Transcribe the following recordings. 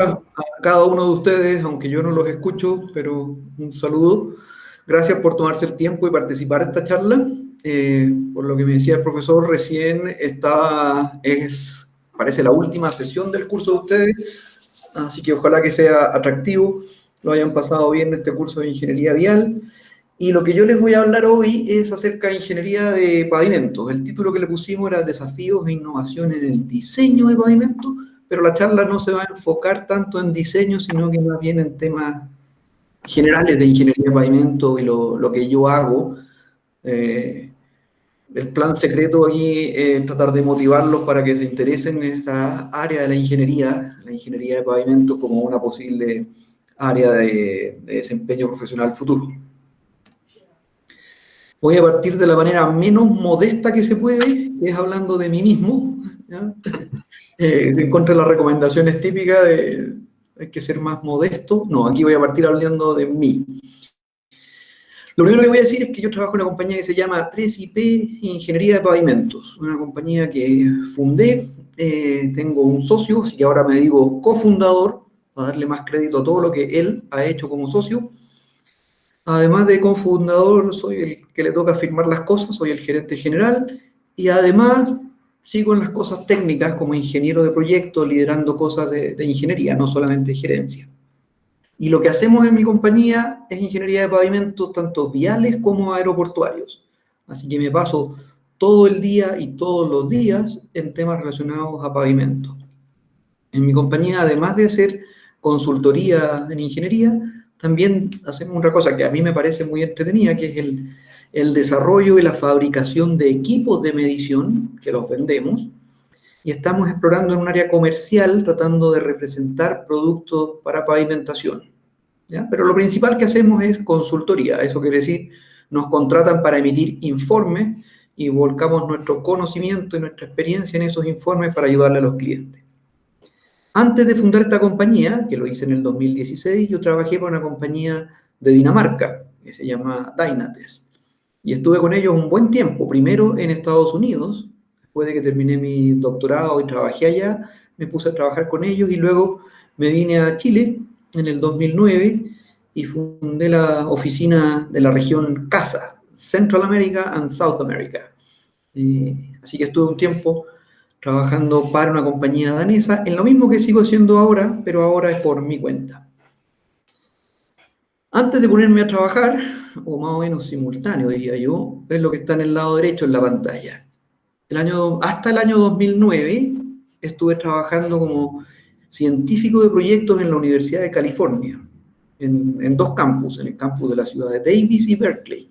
a cada uno de ustedes, aunque yo no los escucho, pero un saludo. Gracias por tomarse el tiempo y participar en esta charla. Por lo que me decía el profesor recién, parece la última sesión del curso de ustedes, así que ojalá que sea atractivo, lo hayan pasado bien en este curso de Ingeniería Vial. Y lo que yo les voy a hablar hoy es acerca de ingeniería de pavimentos. El título que le pusimos era Desafíos e innovación en el diseño de pavimentos, pero la charla no se va a enfocar tanto en diseño, sino que más bien en temas generales de ingeniería de pavimento y lo que yo hago. El plan secreto aquí es tratar de motivarlos para que se interesen en esta área de la ingeniería de pavimento como una posible área de desempeño profesional futuro. Voy a partir de la manera menos modesta que se puede, que es hablando de mí mismo, ¿ya? En contra de las recomendaciones típicas de hay que ser más modesto. No, aquí voy a partir hablando de mí. Lo primero que voy a decir es que yo trabajo en una compañía que se llama 3IP Ingeniería de Pavimentos, una compañía que fundé. Tengo un socio, y ahora me digo cofundador, para darle más crédito a todo lo que él ha hecho como socio. Además de cofundador, soy el que le toca firmar las cosas, soy el gerente general, y además sigo en las cosas técnicas como ingeniero de proyecto, liderando cosas de ingeniería, no solamente gerencia. Y lo que hacemos en mi compañía es ingeniería de pavimentos, tanto viales como aeroportuarios. Así que me paso todo el día y todos los días en temas relacionados a pavimento. En mi compañía, además de hacer consultoría en ingeniería, también hacemos una cosa que a mí me parece muy entretenida, que es el desarrollo y la fabricación de equipos de medición, que los vendemos, y estamos explorando en un área comercial tratando de representar productos para pavimentación, ¿ya? Pero lo principal que hacemos es consultoría, eso quiere decir, nos contratan para emitir informes y volcamos nuestro conocimiento y nuestra experiencia en esos informes para ayudarle a los clientes. Antes de fundar esta compañía, que lo hice en el 2016, yo trabajé para una compañía de Dinamarca, que se llama Dynates. Y estuve con ellos un buen tiempo, primero en Estados Unidos, después de que terminé mi doctorado y trabajé allá, me puse a trabajar con ellos y luego me vine a Chile en el 2009 y fundé la oficina de la región CASA, Central America and South America. Así que estuve un tiempo trabajando para una compañía danesa, en lo mismo que sigo haciendo ahora, pero ahora es por mi cuenta. Antes de ponerme a trabajar, o más o menos simultáneo diría yo, es lo que está en el lado derecho en la pantalla. Hasta el año 2009 estuve trabajando como científico de proyectos en la Universidad de California, en dos campus, en el campus de la ciudad de Davis y Berkeley.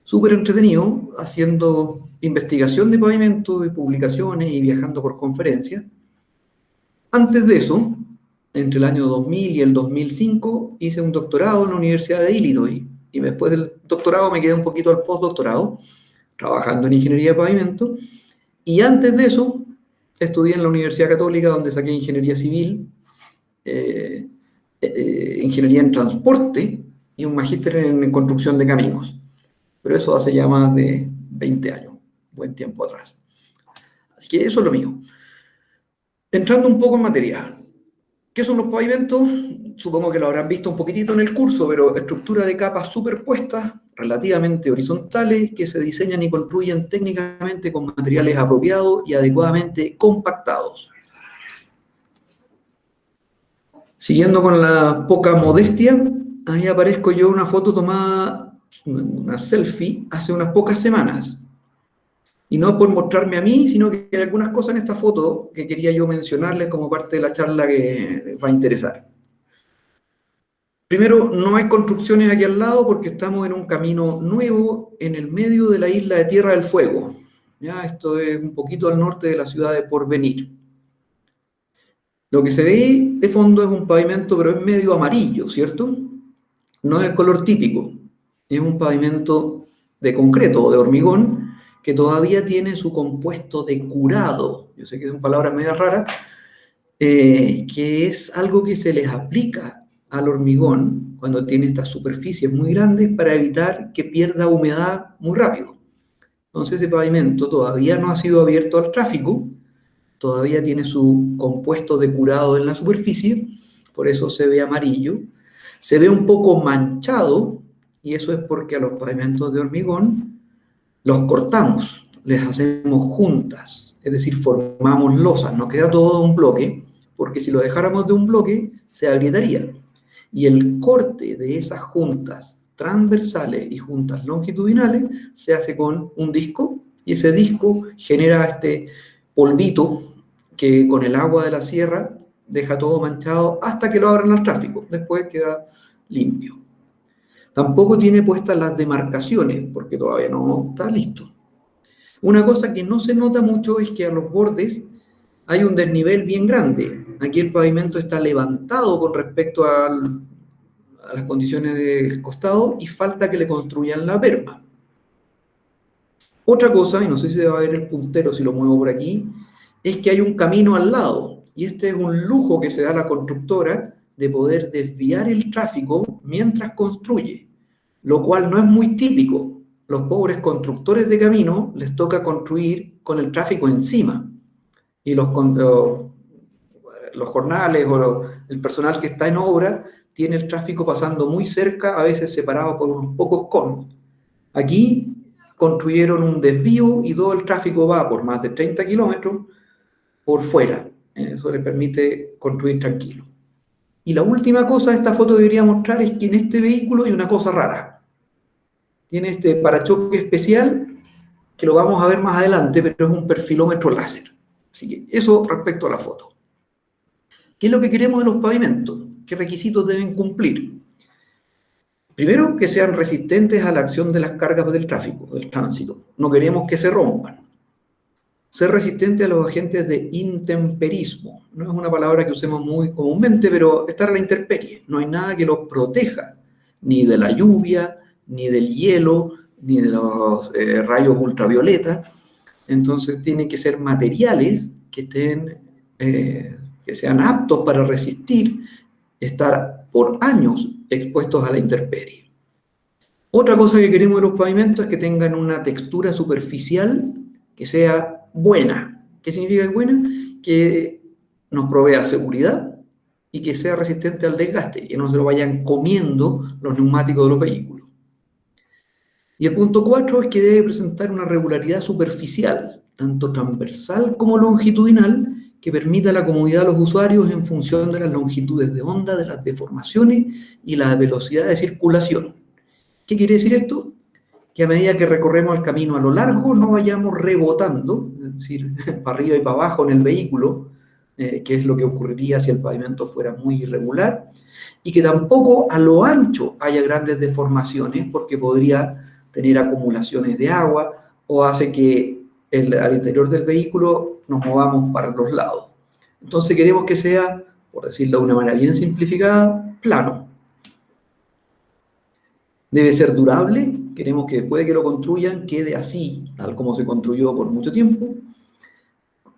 Súper entretenido, haciendo investigación de pavimento, de publicaciones y viajando por conferencias. Antes de eso, entre el año 2000 y el 2005, hice un doctorado en la Universidad de Illinois. Y después del doctorado me quedé un poquito al postdoctorado, trabajando en ingeniería de pavimento. Y antes de eso, estudié en la Universidad Católica, donde saqué ingeniería civil, ingeniería en transporte y un magíster en construcción de caminos. Pero eso hace ya más de 20 años, buen tiempo atrás. Así que eso es lo mío. Entrando un poco en materia, ¿qué son los pavimentos? Supongo que lo habrán visto un poquitito en el curso, pero estructura de capas superpuestas, relativamente horizontales, que se diseñan y construyen técnicamente con materiales apropiados y adecuadamente compactados. Siguiendo con la poca modestia, ahí aparezco yo en una foto tomada, una selfie, hace unas pocas semanas. Y no por mostrarme a mí, sino que hay algunas cosas en esta foto que quería yo mencionarles como parte de la charla que les va a interesar. Primero, no hay construcciones aquí al lado porque estamos en un camino nuevo en el medio de la isla de Tierra del Fuego. ¿Ya? Esto es un poquito al norte de la ciudad de Porvenir. Lo que se ve de fondo es un pavimento, pero es medio amarillo, ¿cierto? No es el color típico. Es un pavimento de concreto o de hormigón que todavía tiene su compuesto de curado. Yo sé que son palabras medio raras, que es algo que se les aplica al hormigón cuando tiene estas superficies muy grandes para evitar que pierda humedad muy rápido. Entonces ese pavimento todavía no ha sido abierto al tráfico, todavía tiene su compuesto de curado en la superficie, por eso se ve amarillo. Se ve un poco manchado, y eso es porque a los pavimentos de hormigón los cortamos, les hacemos juntas, es decir, formamos losas, no queda todo de un bloque, porque si lo dejáramos de un bloque, se agrietaría. Y el corte de esas juntas transversales y juntas longitudinales se hace con un disco, y ese disco genera este polvito que con el agua de la sierra deja todo manchado hasta que lo abran al tráfico, después queda limpio. Tampoco tiene puestas las demarcaciones, porque todavía no está listo. Una cosa que no se nota mucho es que a los bordes hay un desnivel bien grande. Aquí el pavimento está levantado con respecto a las condiciones del costado y falta que le construyan la berma. Otra cosa, y no sé si se va a ver el puntero si lo muevo por aquí, es que hay un camino al lado, y este es un lujo que se da a la constructora de poder desviar el tráfico mientras construye, lo cual no es muy típico. Los pobres constructores de camino les toca construir con el tráfico encima, y los jornales o el personal que está en obra tiene el tráfico pasando muy cerca, a veces separado por unos pocos conos. Aquí construyeron un desvío y todo el tráfico va por más de 30 kilómetros por fuera. Eso le permite construir tranquilo. Y la última cosa de esta foto que quería mostrar es que en este vehículo hay una cosa rara. Tiene este parachoque especial, que lo vamos a ver más adelante, pero es un perfilómetro láser. Así que eso respecto a la foto. ¿Qué es lo que queremos de los pavimentos? ¿Qué requisitos deben cumplir? Primero, que sean resistentes a la acción de las cargas del tráfico, del tránsito. No queremos que se rompan. Ser resistente a los agentes de intemperismo. No es una palabra que usemos muy comúnmente, pero estar a la intemperie. No hay nada que los proteja, ni de la lluvia, ni del hielo, ni de los rayos ultravioleta. Entonces tienen que ser materiales que que sean aptos para resistir estar por años expuestos a la intemperie. Otra cosa que queremos de los pavimentos es que tengan una textura superficial que sea buena. ¿Qué significa buena? Que nos provea seguridad y que sea resistente al desgaste, que no se lo vayan comiendo los neumáticos de los vehículos. Y el punto 4 es que debe presentar una regularidad superficial, tanto transversal como longitudinal, que permita la comodidad de los usuarios en función de las longitudes de onda, de las deformaciones y la velocidad de circulación. ¿Qué quiere decir esto? Que a medida que recorremos el camino a lo largo no vayamos rebotando, es decir, para arriba y para abajo en el vehículo, que es lo que ocurriría si el pavimento fuera muy irregular, y que tampoco a lo ancho haya grandes deformaciones, porque podría tener acumulaciones de agua o hace que al interior del vehículo nos movamos para los lados. Entonces queremos que sea, por decirlo de una manera bien simplificada, plano. Debe ser durable, queremos que después de que lo construyan quede así, tal como se construyó por mucho tiempo.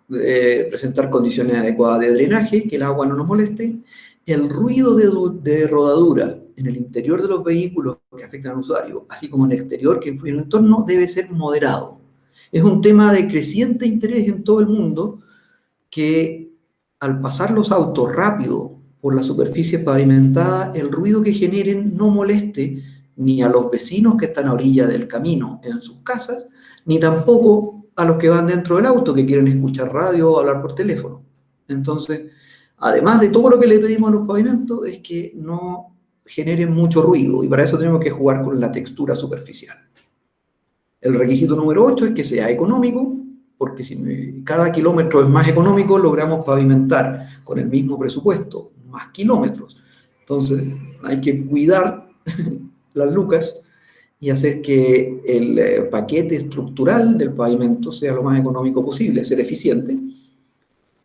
Presentar condiciones adecuadas de drenaje, que el agua no nos moleste. El ruido de rodadura en el interior de los vehículos que afectan al usuario, así como en el exterior que influye en el entorno, debe ser moderado. Es un tema de creciente interés en todo el mundo que al pasar los autos rápido por las superficies pavimentadas, el ruido que generen no moleste ni a los vecinos que están a orilla del camino en sus casas, ni tampoco a los que van dentro del auto que quieren escuchar radio o hablar por teléfono. Entonces, además de todo lo que le pedimos a los pavimentos, es que no generen mucho ruido, y para eso tenemos que jugar con la textura superficial. El requisito número 8 es que sea económico, porque si cada kilómetro es más económico, logramos pavimentar con el mismo presupuesto más kilómetros. Entonces, hay que cuidar las lucas y hacer que el paquete estructural del pavimento sea lo más económico posible, ser eficiente.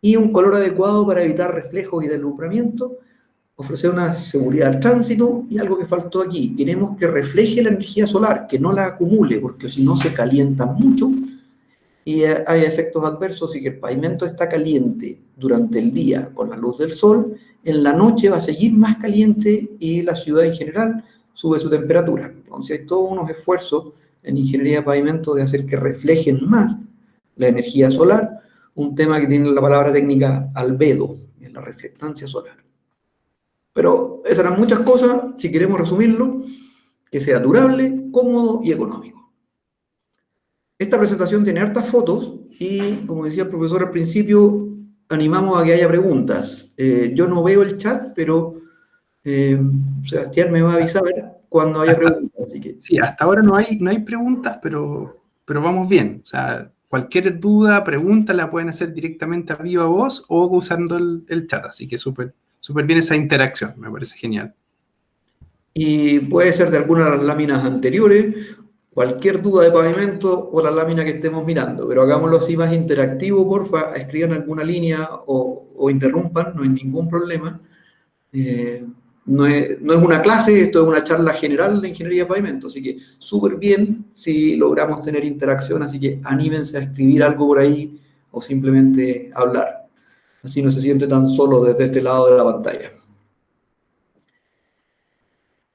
Y un color adecuado para evitar reflejos y deslumbramiento, ofrecer una seguridad al tránsito, y algo que faltó aquí, queremos que refleje la energía solar, que no la acumule, porque si no se calienta mucho y hay efectos adversos. Y que el pavimento está caliente durante el día con la luz del sol, en la noche va a seguir más caliente y la ciudad en general sube su temperatura. Entonces hay todos unos esfuerzos en ingeniería de pavimento de hacer que reflejen más la energía solar, un tema que tiene la palabra técnica albedo, en la reflectancia solar. Pero esas eran muchas cosas, si queremos resumirlo, que sea durable, cómodo y económico. Esta presentación tiene hartas fotos y, como decía el profesor al principio, animamos a que haya preguntas. Yo no veo el chat, pero Sebastián me va a avisar cuando haya preguntas. Así que... Sí, hasta ahora no hay preguntas, pero vamos bien. O sea, cualquier duda, pregunta la pueden hacer directamente a viva voz o usando el chat. Así que súper bien esa interacción, me parece genial. Y puede ser de alguna de las láminas anteriores, cualquier duda de pavimento o la lámina que estemos mirando, pero hagámoslo así más interactivo, porfa, escriban alguna línea o interrumpan, no hay ningún problema. No es una clase, esto es una charla general de ingeniería de pavimento, así que súper bien si logramos tener interacción, así que anímense a escribir algo por ahí o simplemente hablar. Así no se siente tan solo desde este lado de la pantalla.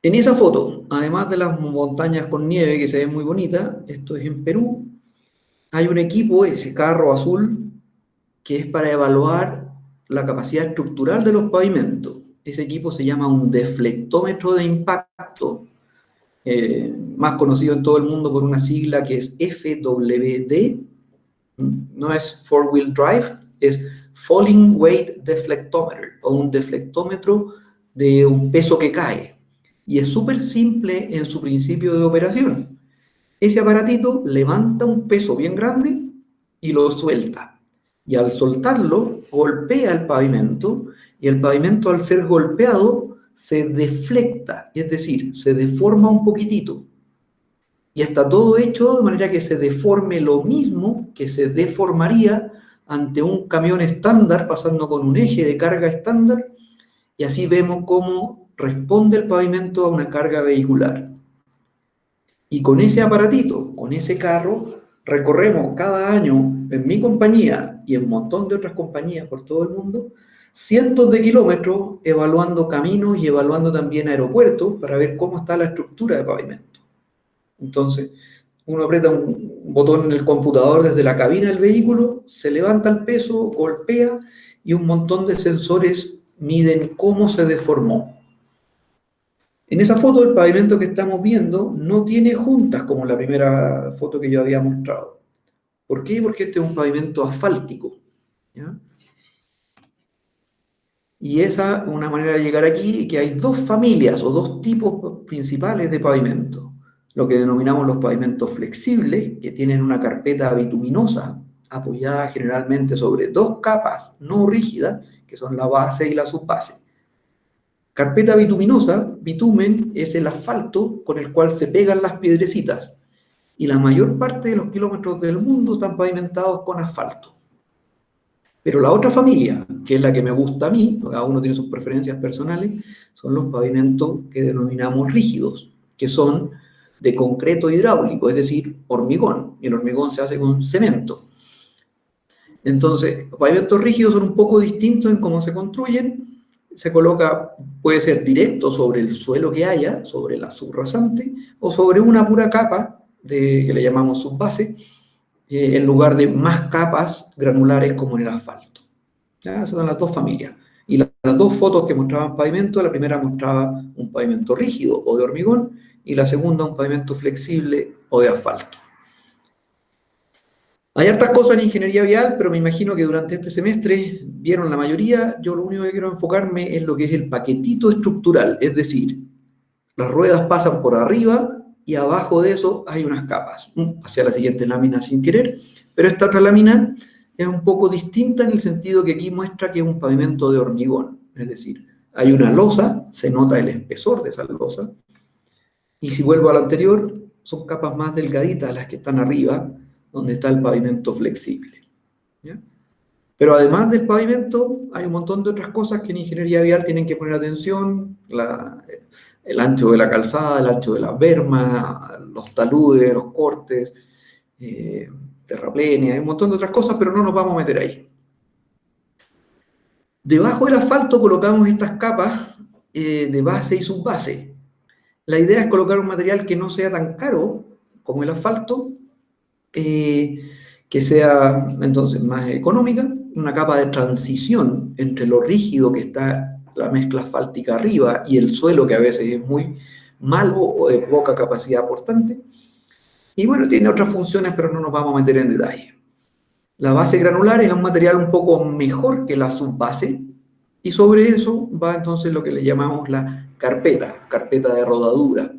En esa foto, además de las montañas con nieve que se ven muy bonitas, esto es en Perú, hay un equipo, ese carro azul, que es para evaluar la capacidad estructural de los pavimentos. Ese equipo se llama un deflectómetro de impacto, más conocido en todo el mundo por una sigla que es FWD. No es Four Wheel Drive, es Falling Weight Deflectometer, o un deflectómetro de un peso que cae. Y es súper simple en su principio de operación. Ese aparatito levanta un peso bien grande y lo suelta. Y al soltarlo, golpea el pavimento, y el pavimento, al ser golpeado, se deflecta, es decir, se deforma un poquitito. Y está todo hecho de manera que se deforme lo mismo que se deformaría ante un camión estándar pasando con un eje de carga estándar, y así vemos cómo responde el pavimento a una carga vehicular. Y con ese aparatito, con ese carro, recorremos cada año en mi compañía y en un montón de otras compañías por todo el mundo, cientos de kilómetros evaluando caminos y evaluando también aeropuertos para ver cómo está la estructura de pavimento. Entonces, uno aprieta un botón en el computador desde la cabina del vehículo, se levanta el peso, golpea y un montón de sensores miden cómo se deformó. En esa foto, el pavimento que estamos viendo no tiene juntas como la primera foto que yo había mostrado. ¿Por qué? Porque este es un pavimento asfáltico, ¿ya? Y esa es una manera de llegar aquí, que hay dos familias o dos tipos principales de pavimento. Lo que denominamos los pavimentos flexibles, que tienen una carpeta bituminosa apoyada generalmente sobre dos capas no rígidas, que son la base y la subbase. Carpeta bituminosa, bitumen, es el asfalto con el cual se pegan las piedrecitas. Y la mayor parte de los kilómetros del mundo están pavimentados con asfalto. Pero la otra familia, que es la que me gusta a mí, cada uno tiene sus preferencias personales, son los pavimentos que denominamos rígidos, que son de concreto hidráulico, es decir, hormigón. Y el hormigón se hace con cemento. Entonces, los pavimentos rígidos son un poco distintos en cómo se construyen. Se coloca, puede ser directo sobre el suelo que haya, sobre la subrasante, o sobre una pura capa que le llamamos subbase, en lugar de más capas granulares como en el asfalto. ¿Ya? Esas son las dos familias. Y las dos fotos que mostraban pavimento, la primera mostraba un pavimento rígido o de hormigón, y la segunda un pavimento flexible o de asfalto. Hay hartas cosas en ingeniería vial, pero me imagino que durante este semestre vieron la mayoría. Yo lo único que quiero enfocarme es lo que es el paquetito estructural, es decir, las ruedas pasan por arriba y abajo de eso hay unas capas. Hacia la siguiente lámina sin querer, pero esta otra lámina es un poco distinta en el sentido que aquí muestra que es un pavimento de hormigón, es decir, hay una losa, se nota el espesor de esa losa, y si vuelvo al anterior, son capas más delgaditas las que están arriba, donde está el pavimento flexible, ¿ya? Pero además del pavimento, hay un montón de otras cosas que en ingeniería vial tienen que poner atención: el ancho de la calzada, el ancho de las bermas, los taludes, los cortes, terraplenia, hay un montón de otras cosas, pero no nos vamos a meter ahí. Debajo del asfalto colocamos estas capas de base y subbase. La idea es colocar un material que no sea tan caro como el asfalto, que sea entonces más económica, una capa de transición entre lo rígido que está la mezcla asfáltica arriba y el suelo que a veces es muy malo o de poca capacidad aportante. Y bueno, tiene otras funciones, pero no nos vamos a meter en detalle. La base granular es un material un poco mejor que la subbase, y sobre eso va entonces lo que le llamamos la carpeta de rodadura.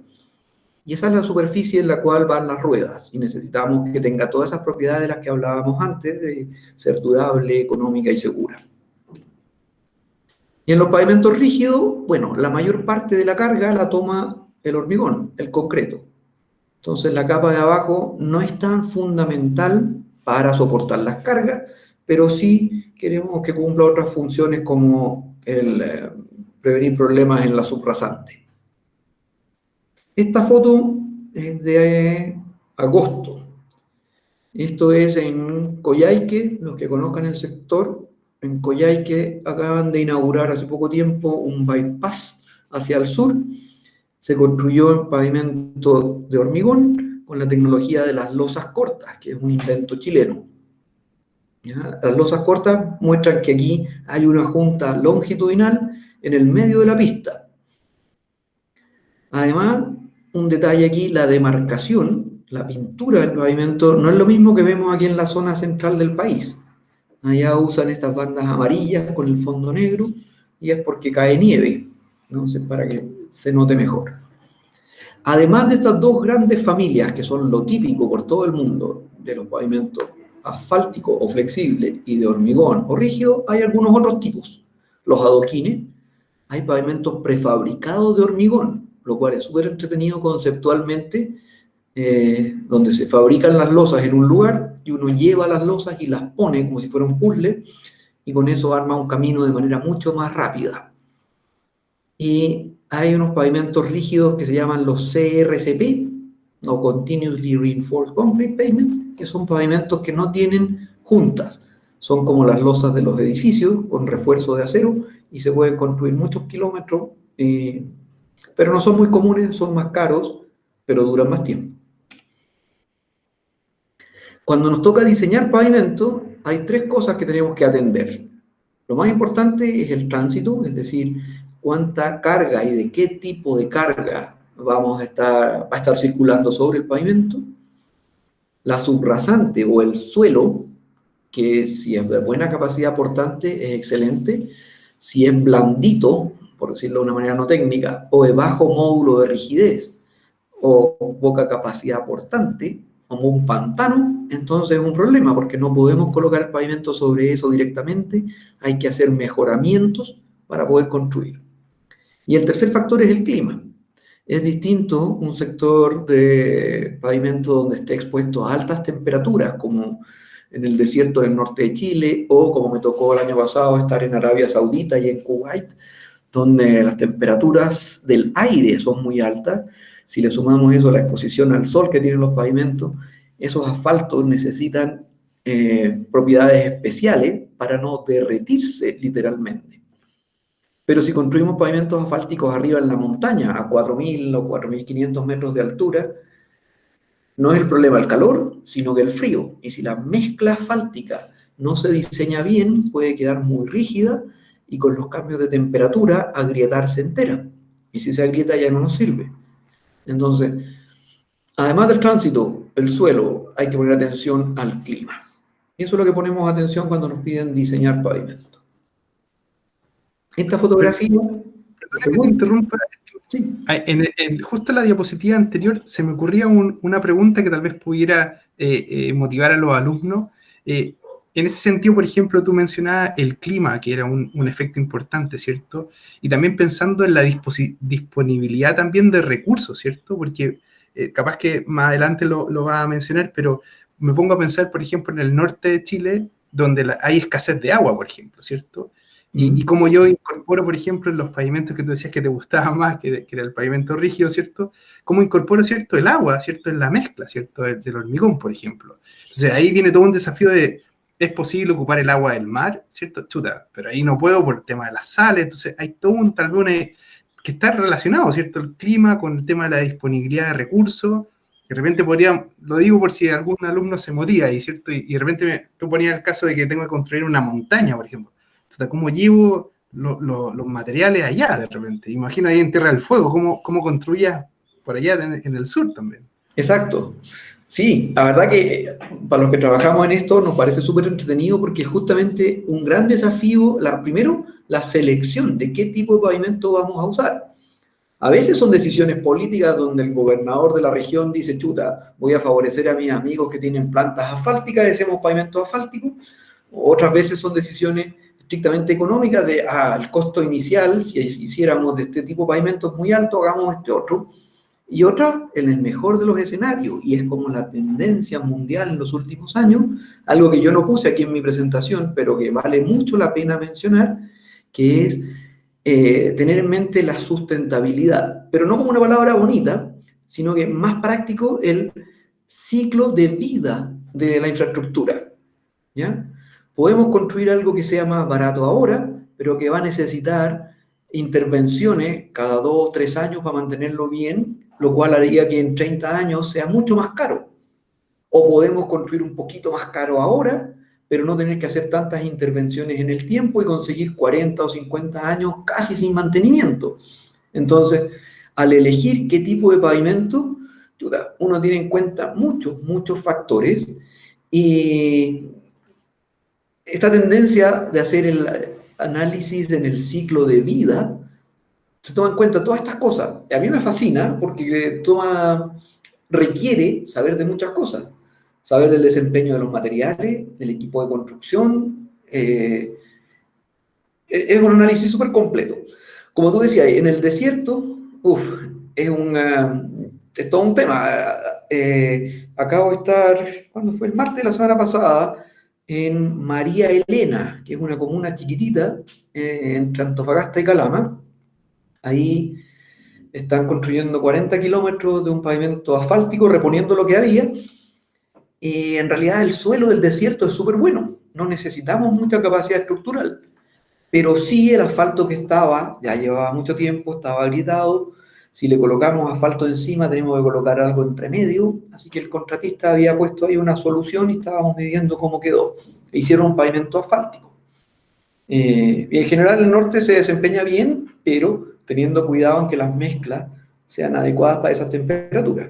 Y esa es la superficie en la cual van las ruedas, y necesitamos que tenga todas esas propiedades de las que hablábamos antes, de ser durable, económica y segura. Y en los pavimentos rígidos, bueno, la mayor parte de la carga la toma el hormigón, el concreto. Entonces la capa de abajo no es tan fundamental para soportar las cargas, pero sí queremos que cumpla otras funciones como el prevenir problemas en la subrasante. Esta foto es de agosto. Esto es en Coyhaique, los que conozcan el sector. En Coyhaique acaban de inaugurar hace poco tiempo un bypass hacia el sur. Se construyó en pavimento de hormigón con la tecnología de las losas cortas, que es un invento chileno. ¿Ya? Las losas cortas muestran que aquí hay una junta longitudinal en el medio de la pista. Además, un detalle aquí, la demarcación, la pintura del pavimento, no es lo mismo que vemos aquí en la zona central del país. Allá usan estas bandas amarillas con el fondo negro y es porque cae nieve, entonces para que se note mejor. Además de estas dos grandes familias que son lo típico por todo el mundo de los pavimentos asfáltico o flexible y de hormigón o rígido, hay algunos otros tipos. Los adoquines, hay pavimentos prefabricados de hormigón, lo cual es súper entretenido conceptualmente, donde se fabrican las losas en un lugar y uno lleva las losas y las pone como si fuera un puzzle y con eso arma un camino de manera mucho más rápida. Y hay unos pavimentos rígidos que se llaman los CRCP, o Continuously Reinforced Concrete Pavement, que son pavimentos que no tienen juntas. Son como las losas de los edificios, con refuerzo de acero, y se pueden construir muchos kilómetros, pero no son muy comunes, son más caros, pero duran más tiempo. Cuando nos toca diseñar pavimentos, hay tres cosas que tenemos que atender. Lo más importante es el tránsito, es decir, cuánta carga y de qué tipo de carga va a estar circulando sobre el pavimento. La subrasante o el suelo, que si es de buena capacidad aportante es excelente. Si es blandito, por decirlo de una manera no técnica, o de bajo módulo de rigidez, o poca capacidad aportante, como un pantano, entonces es un problema, porque no podemos colocar el pavimento sobre eso directamente, hay que hacer mejoramientos para poder construir. Y el tercer factor es el clima. Es distinto un sector de pavimento donde esté expuesto a altas temperaturas, como en el desierto del norte de Chile, o como me tocó el año pasado estar en Arabia Saudita y en Kuwait, donde las temperaturas del aire son muy altas. Si le sumamos eso a la exposición al sol que tienen los pavimentos, esos asfaltos necesitan propiedades especiales para no derretirse literalmente. Pero si construimos pavimentos asfálticos arriba en la montaña, a 4.000 o 4.500 metros de altura, no es el problema el calor, sino que el frío. Y si la mezcla asfáltica no se diseña bien, puede quedar muy rígida y con los cambios de temperatura agrietarse entera. Y si se agrieta ya no nos sirve. Entonces, además del tránsito, el suelo, hay que poner atención al clima. Y eso es lo que ponemos atención cuando nos piden diseñar pavimentos. Esta fotografía... Que te interrumpa. Sí. Justo en la diapositiva anterior se me ocurría una pregunta que tal vez pudiera motivar a los alumnos. En ese sentido, por ejemplo, tú mencionabas el clima, que era un efecto importante, ¿cierto? Y también pensando en la disponibilidad también de recursos, ¿cierto? Porque capaz que más adelante lo va a mencionar, pero me pongo a pensar, por ejemplo, en el norte de Chile, donde hay escasez de agua, por ejemplo, ¿cierto? Y como yo incorporo, por ejemplo, en los pavimentos que tú decías que te gustaban más, que era el pavimento rígido, ¿cierto? ¿Cómo incorporo, ¿cierto? El agua, ¿cierto? En la mezcla, ¿cierto? Del hormigón, por ejemplo. Entonces ahí viene todo un desafío de, ¿es posible ocupar el agua del mar? ¿Cierto? Chuta, pero ahí no puedo por el tema de las sales, entonces hay todo tal vez que está relacionado, ¿cierto? El clima con el tema de la disponibilidad de recursos. De repente lo digo por si algún alumno se motiva, ¿cierto? Y de repente tú ponías el caso de que tengo que construir una montaña, por ejemplo. ¿Cómo llevo los materiales allá de repente. Imagina ahí en Tierra del Fuego, cómo construías por allá en el sur también. Exacto. Sí, la verdad que para los que trabajamos en esto nos parece súper entretenido porque es justamente un gran desafío, primero, la selección de qué tipo de pavimento vamos a usar. A veces son decisiones políticas donde el gobernador de la región dice, chuta, voy a favorecer a mis amigos que tienen plantas asfálticas y hacemos pavimento asfáltico. Otras veces son decisiones estrictamente económicas de, el costo inicial, si hiciéramos de este tipo de pavimento muy alto, hagamos este otro. Y otra, en el mejor de los escenarios, y es como la tendencia mundial en los últimos años, algo que yo no puse aquí en mi presentación, pero que vale mucho la pena mencionar, que es tener en mente la sustentabilidad, pero no como una palabra bonita, sino que más práctico el ciclo de vida de la infraestructura, ¿ya? Podemos construir algo que sea más barato ahora, pero que va a necesitar intervenciones cada 2 o 3 años para mantenerlo bien, lo cual haría que en 30 años sea mucho más caro. O podemos construir un poquito más caro ahora, pero no tener que hacer tantas intervenciones en el tiempo y conseguir 40 o 50 años casi sin mantenimiento. Entonces, al elegir qué tipo de pavimento, uno tiene en cuenta muchos factores y esta tendencia de hacer el análisis en el ciclo de vida se toma en cuenta todas estas cosas. A mí me fascina porque requiere saber de muchas cosas. Saber del desempeño de los materiales, del equipo de construcción. Es un análisis súper completo. Como tú decías, en el desierto, es todo un tema. Acabo de estar, ¿cuándo fue? El martes de la semana pasada, en María Elena, que es una comuna chiquitita entre Antofagasta y Calama. Ahí están construyendo 40 kilómetros de un pavimento asfáltico, reponiendo lo que había. Y en realidad el suelo del desierto es súper bueno. No necesitamos mucha capacidad estructural. Pero sí el asfalto que ya llevaba mucho tiempo, estaba agrietado. Si le colocamos asfalto encima, tenemos que colocar algo entre medio. Así que el contratista había puesto ahí una solución y estábamos midiendo cómo quedó. E hicieron un pavimento asfáltico. Y en general el norte se desempeña bien, pero teniendo cuidado en que las mezclas sean adecuadas para esas temperaturas.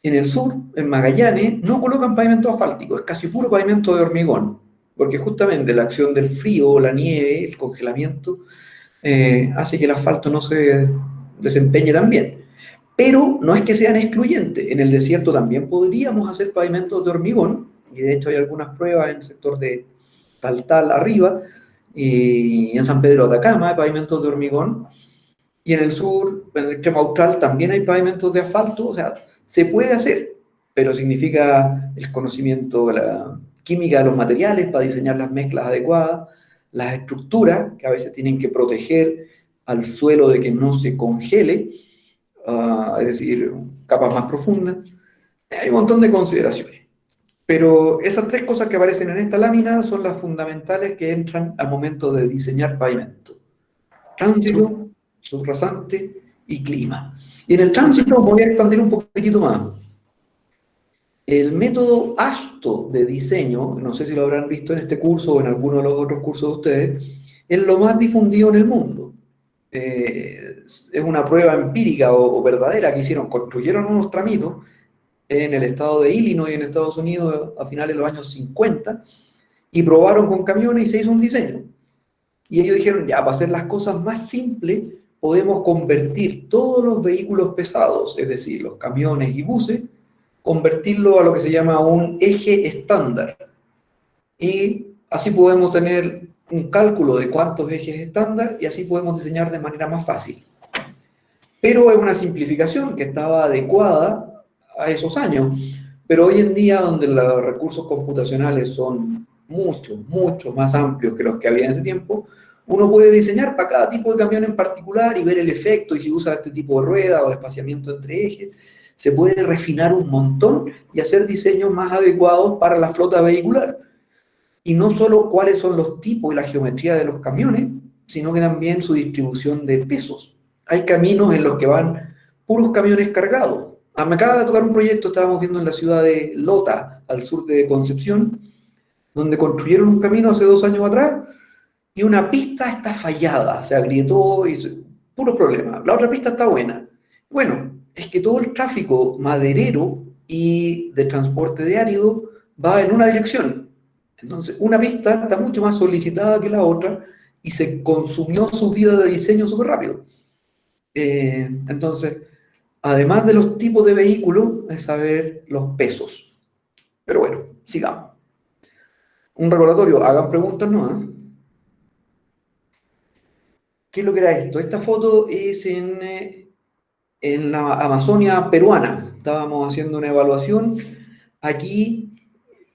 En el sur, en Magallanes, no colocan pavimento asfáltico, es casi puro pavimento de hormigón, porque justamente la acción del frío, la nieve, el congelamiento, hace que el asfalto no se desempeñe tan bien. Pero no es que sean excluyentes, en el desierto también podríamos hacer pavimentos de hormigón, y de hecho hay algunas pruebas en el sector de Taltal arriba, y en San Pedro de Atacama hay pavimentos de hormigón, y en el sur, en el extremo austral, también hay pavimentos de asfalto. O sea, se puede hacer, pero significa el conocimiento de la química de los materiales para diseñar las mezclas adecuadas, las estructuras que a veces tienen que proteger al suelo de que no se congele, es decir, capas más profundas. Hay un montón de consideraciones. Pero esas 3 cosas que aparecen en esta lámina son las fundamentales que entran al momento de diseñar pavimento: tránsito, subrasante y clima. Y en el tránsito voy a expandir un poquitito más. El método ASTO de diseño, no sé si lo habrán visto en este curso o en alguno de los otros cursos de ustedes, es lo más difundido en el mundo. Es una prueba empírica o verdadera que hicieron. Construyeron unos tramitos en el estado de Illinois, en Estados Unidos, a finales de los años 50, y probaron con camiones y se hizo un diseño. Y ellos dijeron, ya, para hacer las cosas más simples, podemos convertir todos los vehículos pesados, es decir, los camiones y buses, convertirlo a lo que se llama un eje estándar. Y así podemos tener un cálculo de cuántos ejes estándar y así podemos diseñar de manera más fácil. Pero es una simplificación que estaba adecuada a esos años. Pero hoy en día, donde los recursos computacionales son mucho más amplios que los que había en ese tiempo, uno puede diseñar para cada tipo de camión en particular y ver el efecto, y si usa este tipo de rueda o de espaciamiento entre ejes, se puede refinar un montón y hacer diseños más adecuados para la flota vehicular. Y no solo cuáles son los tipos y la geometría de los camiones, sino que también su distribución de pesos. Hay caminos en los que van puros camiones cargados. Me acaba de tocar un proyecto, estábamos viendo en la ciudad de Lota, al sur de Concepción, donde construyeron un camino hace 2 años atrás, y una pista está fallada, se agrietó y puros problemas. La otra pista está buena. Bueno, es que todo el tráfico maderero y de transporte de árido va en una dirección. Entonces, una pista está mucho más solicitada que la otra y se consumió su vida de diseño súper rápido. Entonces, además de los tipos de vehículos, es saber los pesos. Pero bueno, sigamos. Un recordatorio, hagan preguntas, ¿no? ¿Qué es lo que era esto? Esta foto es en la Amazonia peruana. Estábamos haciendo una evaluación. Aquí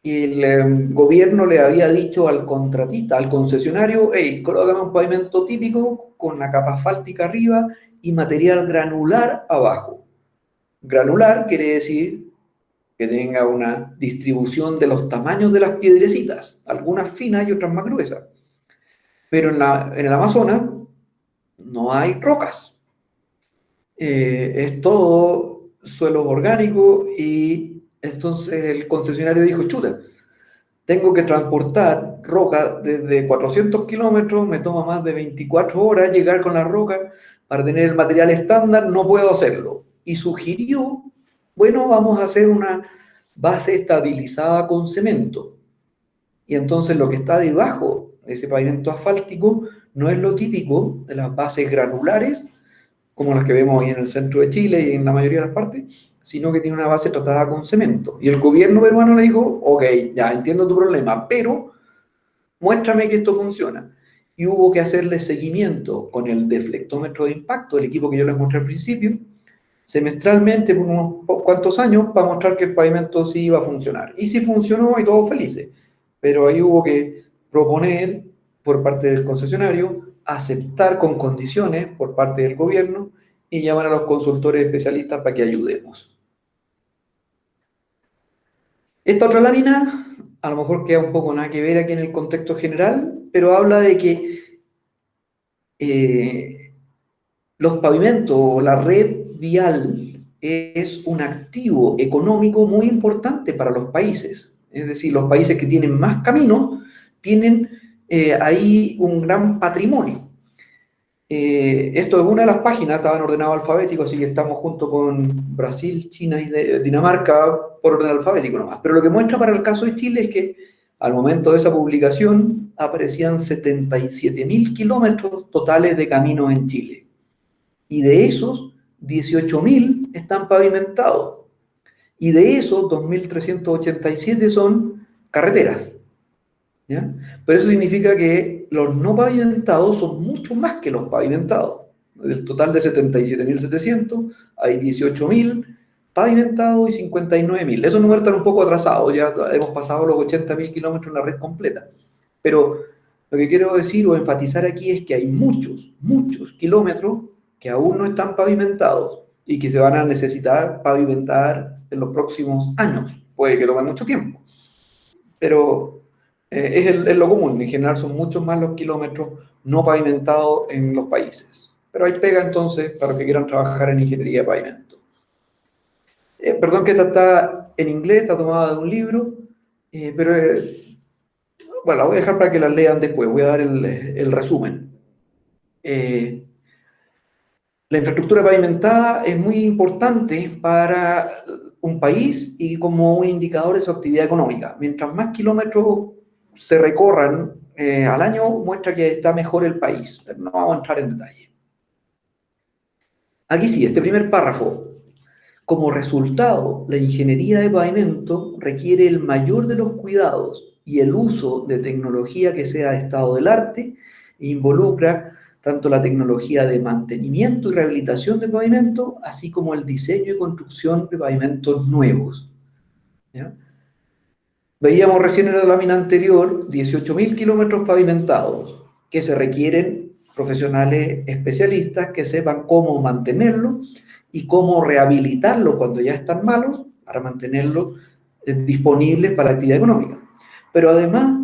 el gobierno le había dicho al contratista, al concesionario, hey, colócame un pavimento típico con la capa asfáltica arriba y material granular abajo. Granular quiere decir que tenga una distribución de los tamaños de las piedrecitas, algunas finas y otras más gruesas. Pero en el Amazonas no hay rocas. Es todo suelos orgánicos y entonces el concesionario dijo, chuta, tengo que transportar roca desde 400 kilómetros, me toma más de 24 horas llegar con la roca para tener el material estándar, no puedo hacerlo. Y sugirió, bueno, vamos a hacer una base estabilizada con cemento. Y entonces lo que está debajo de ese pavimento asfáltico no es lo típico de las bases granulares, como las que vemos hoy en el centro de Chile y en la mayoría de las partes, sino que tiene una base tratada con cemento. Y el gobierno peruano le dijo, ok, ya entiendo tu problema, pero muéstrame que esto funciona. Y hubo que hacerle seguimiento con el deflectómetro de impacto, el equipo que yo les mostré al principio, semestralmente por unos cuantos años para mostrar que el pavimento sí iba a funcionar. Y sí funcionó y todos felices. Pero ahí hubo que proponer por parte del concesionario, aceptar con condiciones por parte del gobierno y llamar a los consultores especialistas para que ayudemos. Esta otra lámina, a lo mejor queda un poco nada que ver aquí en el contexto general, pero habla de que los pavimentos, la red vial es un activo económico muy importante para los países. Es decir, los países que tienen más caminos tienen ahí un gran patrimonio. Esto es una de las páginas, estaban ordenados alfabéticos, así que estamos junto con Brasil, China y Dinamarca por orden alfabético nomás. Pero lo que muestra para el caso de Chile es que al momento de esa publicación aparecían 77.000 kilómetros totales de caminos en Chile. Y de esos, 18.000 están pavimentados. Y de esos, 2.387 son carreteras. ¿Ya? Pero eso significa que los no pavimentados son mucho más que los pavimentados. Del total de 77.700, hay 18.000 pavimentados y 59.000. Esos números están un poco atrasados, ya hemos pasado los 80.000 kilómetros en la red completa. Pero lo que quiero decir o enfatizar aquí es que hay muchos kilómetros que aún no están pavimentados y que se van a necesitar pavimentar en los próximos años. Puede que tome mucho tiempo. Pero es lo común, en general son muchos más los kilómetros no pavimentados en los países. Pero hay pega entonces para los que quieran trabajar en ingeniería de pavimento. Perdón que esta está en inglés, está tomada de un libro, pero bueno, la voy a dejar para que la lean después, voy a dar el resumen. La infraestructura pavimentada es muy importante para un país y como un indicador de su actividad económica. Mientras más kilómetros se recorran al año, muestra que está mejor el país. Pero no vamos a entrar en detalle. Aquí sí, este primer párrafo. Como resultado, la ingeniería de pavimento requiere el mayor de los cuidados y el uso de tecnología que sea de estado del arte e involucra tanto la tecnología de mantenimiento y rehabilitación de pavimento, así como el diseño y construcción de pavimentos nuevos. ¿Ya? Veíamos recién en la lámina anterior 18.000 kilómetros pavimentados, que se requieren profesionales especialistas que sepan cómo mantenerlo y cómo rehabilitarlo cuando ya están malos para mantenerlo disponibles para la actividad económica. Pero además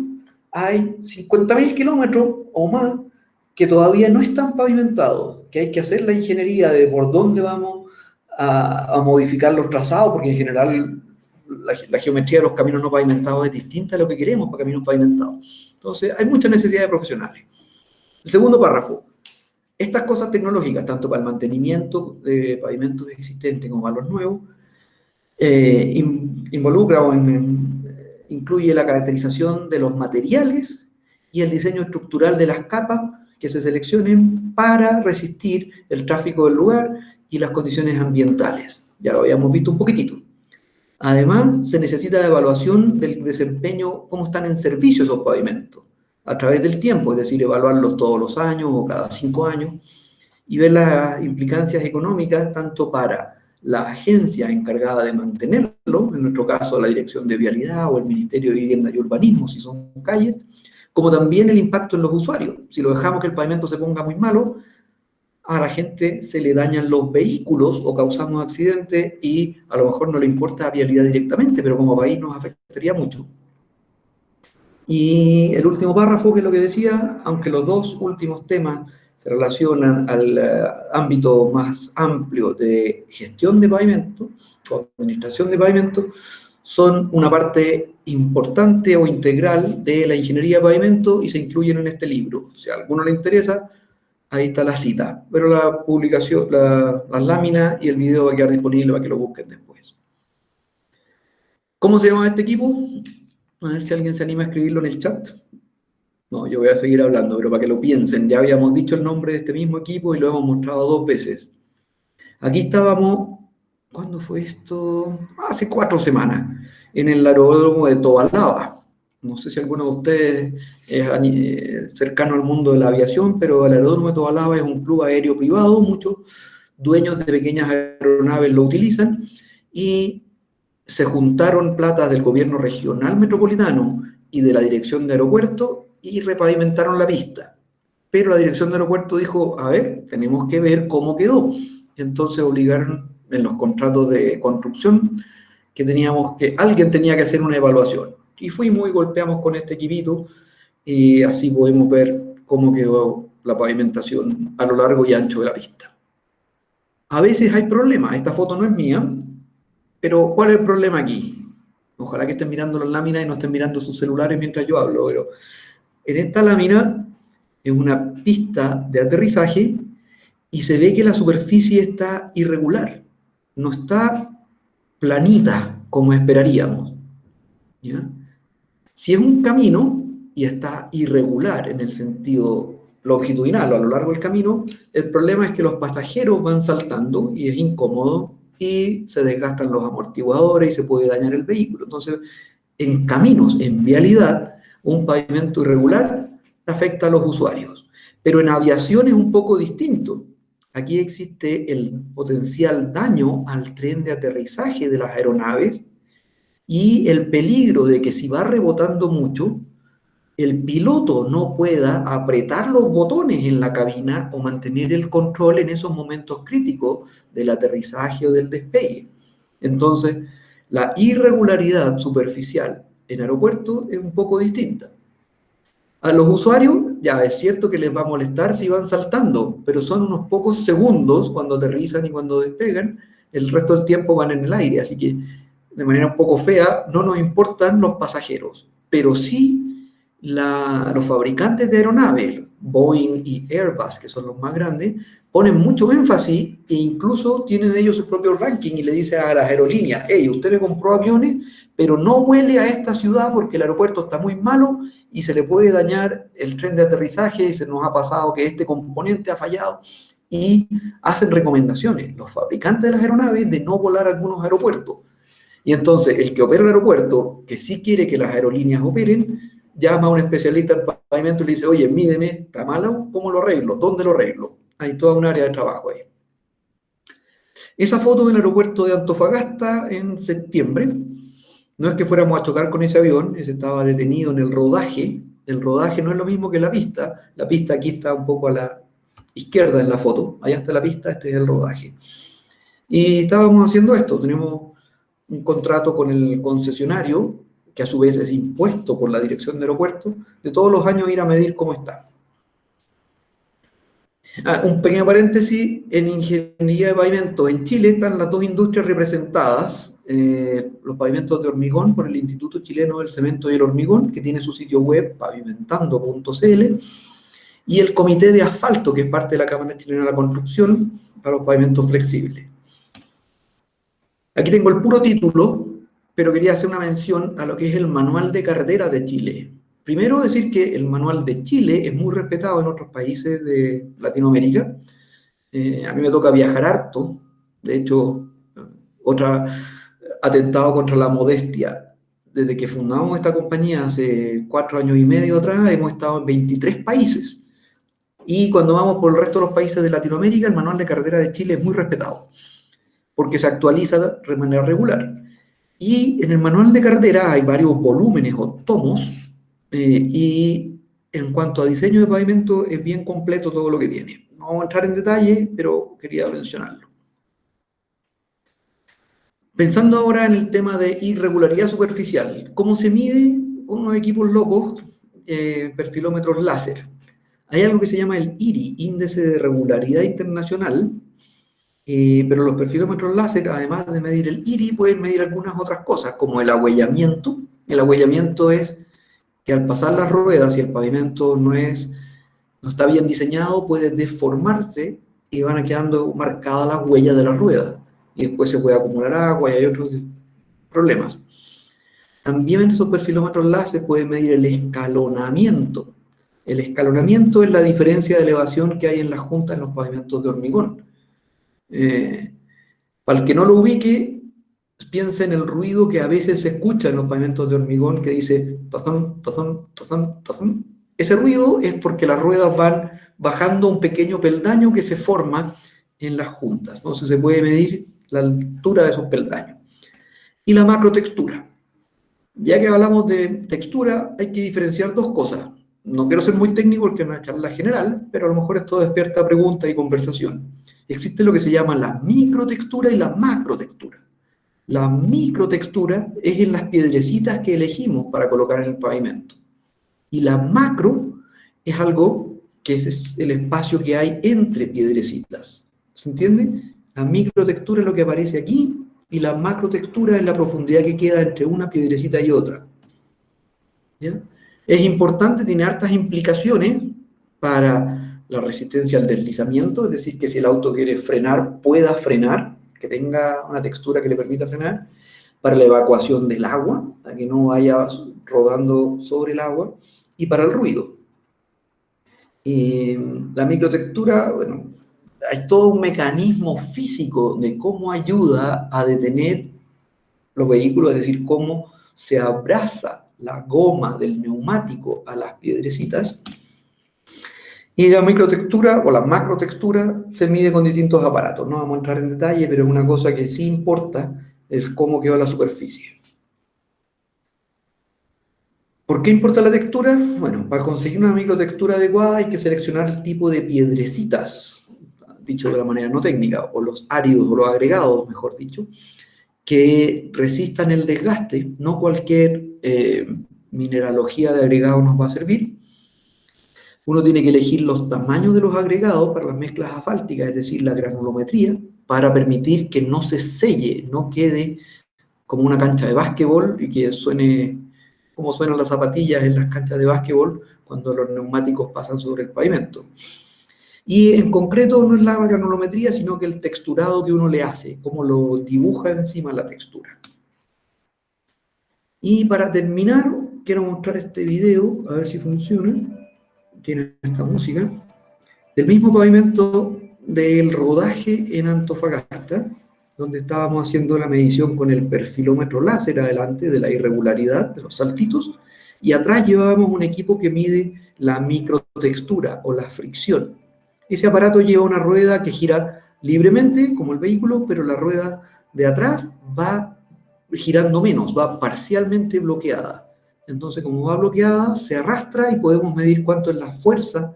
hay 50.000 kilómetros o más que todavía no están pavimentados, que hay que hacer la ingeniería de por dónde vamos a modificar los trazados, porque en general la geometría de los caminos no pavimentados es distinta a lo que queremos para caminos pavimentados. Entonces, hay mucha necesidad de profesionales. El segundo párrafo. Estas cosas tecnológicas, tanto para el mantenimiento de pavimentos existentes como para los nuevos, involucra o incluye la caracterización de los materiales y el diseño estructural de las capas que se seleccionen para resistir el tráfico del lugar y las condiciones ambientales. Ya lo habíamos visto un poquitito. Además, se necesita la evaluación del desempeño, cómo están en servicio esos pavimentos, a través del tiempo, es decir, evaluarlos todos los años o cada 5 años, y ver las implicancias económicas tanto para la agencia encargada de mantenerlo, en nuestro caso la Dirección de Vialidad o el Ministerio de Vivienda y Urbanismo, si son calles, como también el impacto en los usuarios. Si lo dejamos que el pavimento se ponga muy malo, a la gente se le dañan los vehículos o causamos accidentes y a lo mejor no le importa la vialidad directamente, pero como país nos afectaría mucho. Y el último párrafo, que es lo que decía, aunque los dos últimos temas se relacionan al ámbito más amplio de gestión de pavimento o administración de pavimento, son una parte importante o integral de la ingeniería de pavimento y se incluyen en este libro. Si a alguno le interesa, ahí está la cita, pero la publicación, las láminas y el video va a quedar disponible para que lo busquen después. ¿Cómo se llama este equipo? A ver si alguien se anima a escribirlo en el chat. No, yo voy a seguir hablando, pero para que lo piensen. Ya habíamos dicho el nombre de este mismo equipo y lo hemos mostrado 2 veces. Aquí estábamos, ¿cuándo fue esto? Hace 4 semanas, en el aeródromo de Tobalaba. No sé si alguno de ustedes es cercano al mundo de la aviación, pero el aeródromo de Tobalaba es un club aéreo privado, muchos dueños de pequeñas aeronaves lo utilizan, y se juntaron platas del gobierno regional metropolitano y de la dirección de aeropuerto y repavimentaron la pista. Pero la dirección de aeropuerto dijo, a ver, tenemos que ver cómo quedó. Entonces obligaron en los contratos de construcción que alguien tenía que hacer una evaluación. Y fuimos y golpeamos con este equipito y así podemos ver cómo quedó la pavimentación a lo largo y ancho de la pista. A veces hay problemas, esta foto no es mía, pero ¿cuál es el problema aquí? Ojalá que estén mirando las láminas y no estén mirando sus celulares mientras yo hablo, pero en esta lámina es una pista de aterrizaje y se ve que la superficie está irregular, no está planita como esperaríamos, ¿ya? Si es un camino y está irregular en el sentido longitudinal o a lo largo del camino, el problema es que los pasajeros van saltando y es incómodo y se desgastan los amortiguadores y se puede dañar el vehículo. Entonces, en caminos, en vialidad, un pavimento irregular afecta a los usuarios. Pero en aviación es un poco distinto. Aquí existe el potencial daño al tren de aterrizaje de las aeronaves y el peligro de que si va rebotando mucho, el piloto no pueda apretar los botones en la cabina o mantener el control en esos momentos críticos del aterrizaje o del despegue. Entonces, la irregularidad superficial en aeropuertos es un poco distinta. A los usuarios, ya es cierto que les va a molestar si van saltando, pero son unos pocos segundos cuando aterrizan y cuando despegan, el resto del tiempo van en el aire, así que de manera un poco fea, no nos importan los pasajeros, pero sí los fabricantes de aeronaves, Boeing y Airbus, que son los más grandes, ponen mucho énfasis e incluso tienen ellos su propio ranking y le dicen a las aerolíneas, hey, usted me compró aviones, pero no vuele a esta ciudad porque el aeropuerto está muy malo y se le puede dañar el tren de aterrizaje y se nos ha pasado que este componente ha fallado, y hacen recomendaciones los fabricantes de las aeronaves de no volar a algunos aeropuertos. Y entonces el que opera el aeropuerto, que sí quiere que las aerolíneas operen, llama a un especialista en pavimento y le dice, oye, mídeme, ¿está malo? ¿Cómo lo arreglo? ¿Dónde lo arreglo? Hay toda un área de trabajo ahí. Esa foto del aeropuerto de Antofagasta en septiembre, no es que fuéramos a chocar con ese avión, ese estaba detenido en el rodaje. El rodaje no es lo mismo que la pista aquí está un poco a la izquierda en la foto, allá está la pista, este es el rodaje. Y estábamos haciendo esto, tenemos un contrato con el concesionario, que a su vez es impuesto por la Dirección de Aeropuertos, de todos los años ir a medir cómo está. Un pequeño paréntesis, en ingeniería de pavimento en Chile están las dos industrias representadas, los pavimentos de hormigón por el Instituto Chileno del Cemento y el Hormigón, que tiene su sitio web pavimentando.cl, y el Comité de Asfalto, que es parte de la Cámara Chilena de la Construcción, para los pavimentos flexibles. Aquí tengo el puro título, pero quería hacer una mención a lo que es el Manual de Carretera de Chile. Primero decir que el Manual de Chile es muy respetado en otros países de Latinoamérica. A mí me toca viajar harto, de hecho, otro atentado contra la modestia. Desde que fundamos esta compañía hace 4 años y medio atrás, hemos estado en 23 países. Y cuando vamos por el resto de los países de Latinoamérica, el Manual de Carretera de Chile es muy respetado, porque se actualiza de manera regular. Y en el Manual de Carretera hay varios volúmenes o tomos, y en cuanto a diseño de pavimento es bien completo todo lo que tiene. No vamos a entrar en detalle, pero quería mencionarlo. Pensando ahora en el tema de irregularidad superficial, ¿cómo se mide con unos equipos locos, perfilómetros láser? Hay algo que se llama el IRI, Índice de Regularidad Internacional, pero los perfilómetros láser, además de medir el IRI, pueden medir algunas otras cosas, como el agüellamiento. El agüellamiento es que al pasar las ruedas, si el pavimento no está bien diseñado, puede deformarse y van quedando marcadas las huellas de las ruedas. Y después se puede acumular agua y hay otros problemas. También en estos perfilómetros láser pueden medir el escalonamiento. El escalonamiento es la diferencia de elevación que hay en las juntas en los pavimentos de hormigón. Para el que no lo ubique, piensa en el ruido que a veces se escucha en los pavimentos de hormigón que dice tazón, tazón, tazón, tazón. Ese ruido es porque las ruedas van bajando un pequeño peldaño que se forma en las juntas. Entonces se puede medir la altura de esos peldaños. Y la macrotextura. Ya que hablamos de textura, hay que diferenciar dos cosas. No quiero ser muy técnico porque es una charla general, pero a lo mejor esto despierta preguntas y conversación. Existe lo que se llama la microtextura y la macrotextura. La microtextura es en las piedrecitas que elegimos para colocar en el pavimento. Y la macro es algo que es el espacio que hay entre piedrecitas. ¿Se entiende? La microtextura es lo que aparece aquí y la macrotextura es la profundidad que queda entre una piedrecita y otra. ¿Ya? Es importante, tiene hartas implicaciones para la resistencia al deslizamiento, es decir, que si el auto quiere frenar, pueda frenar, que tenga una textura que le permita frenar, para la evacuación del agua, para que no vaya rodando sobre el agua, y para el ruido. La microtextura, bueno, hay todo un mecanismo físico de cómo ayuda a detener los vehículos, es decir, cómo se abraza la goma del neumático a las piedrecitas. Y la microtextura o la macrotextura se mide con distintos aparatos. No vamos a entrar en detalle, pero es una cosa que sí importa, es cómo quedó la superficie. ¿Por qué importa la textura? Bueno, para conseguir una microtextura adecuada hay que seleccionar el tipo de piedrecitas, dicho de la manera no técnica, o los áridos o los agregados, mejor dicho, que resistan el desgaste. No cualquier mineralogía de agregado nos va a servir. Uno tiene que elegir los tamaños de los agregados para las mezclas asfálticas, es decir, la granulometría, para permitir que no se selle, no quede como una cancha de básquetbol y que suene como suenan las zapatillas en las canchas de básquetbol cuando los neumáticos pasan sobre el pavimento. Y en concreto no es la granulometría, sino que el texturado que uno le hace, cómo lo dibuja encima la textura. Y para terminar, quiero mostrar este video, a ver si funciona. Tiene esta música. Del mismo pavimento del rodaje en Antofagasta, donde estábamos haciendo la medición con el perfilómetro láser adelante de la irregularidad de los saltitos, y atrás llevábamos un equipo que mide la microtextura o la fricción. Ese aparato lleva una rueda que gira libremente, como el vehículo, pero la rueda de atrás va girando menos, va parcialmente bloqueada. Entonces, como va bloqueada, se arrastra y podemos medir cuánto es la fuerza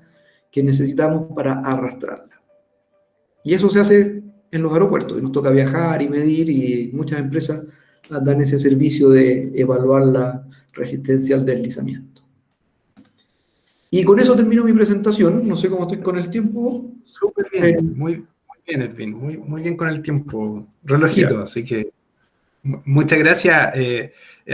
que necesitamos para arrastrarla. Y eso se hace en los aeropuertos, y nos toca viajar y medir, y muchas empresas dan ese servicio de evaluar la resistencia al deslizamiento. Y con eso termino mi presentación. No sé cómo estoy con el tiempo. Súper bien, muy bien, Erwin, muy bien con el tiempo, relojito, yeah. Así que muchas gracias.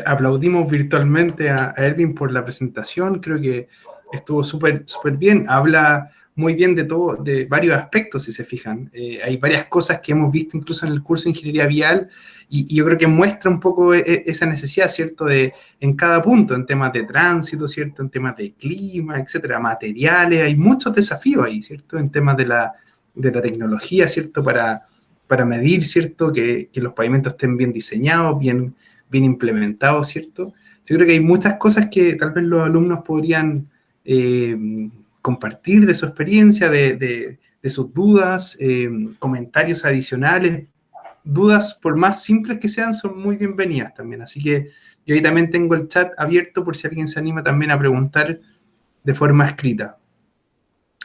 Aplaudimos virtualmente a Erwin por la presentación. Creo que estuvo súper bien, habla muy bien de todo, de varios aspectos, si se fijan. Hay varias cosas que hemos visto incluso en el curso de Ingeniería Vial y yo creo que muestra un poco esa necesidad, ¿cierto? En cada punto, en temas de tránsito, ¿cierto? En temas de clima, etcétera, materiales, hay muchos desafíos ahí, ¿cierto? En temas de la tecnología, ¿cierto? Para medir, ¿cierto? Que los pavimentos estén bien diseñados, bien implementados, ¿cierto? Yo creo que hay muchas cosas que tal vez los alumnos podrían compartir de su experiencia, de sus dudas, comentarios adicionales. Dudas, por más simples que sean, son muy bienvenidas también. Así que yo ahí también tengo el chat abierto por si alguien se anima también a preguntar de forma escrita.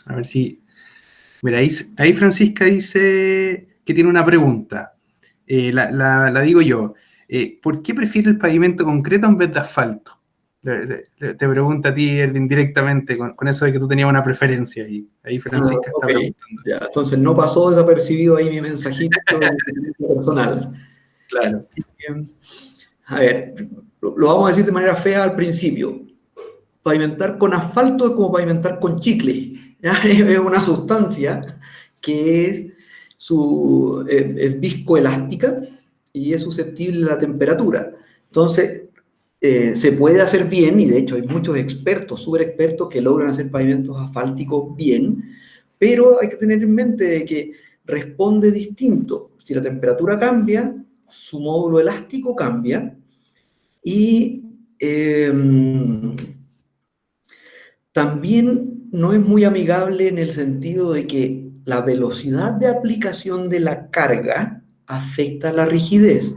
A ver si... Mira, ahí Francisca dice que tiene una pregunta. La digo yo. ¿Por qué prefiere el pavimento concreto en vez de asfalto? Te pregunta a ti, Erwin, directamente, con eso de que tú tenías una preferencia. Y ahí Francisca está preguntando. Ya, entonces no pasó desapercibido ahí mi mensajito personal. Claro. A ver, lo vamos a decir de manera fea al principio. Pavimentar con asfalto es como pavimentar con chicle. ¿Ya? Es una sustancia que es viscoelástica y es susceptible a la temperatura. Entonces, se puede hacer bien, y de hecho hay muchos expertos, súper expertos, que logran hacer pavimentos asfálticos bien, pero hay que tener en mente de que responde distinto. Si la temperatura cambia, su módulo elástico cambia, y también no es muy amigable en el sentido de que la velocidad de aplicación de la carga afecta la rigidez.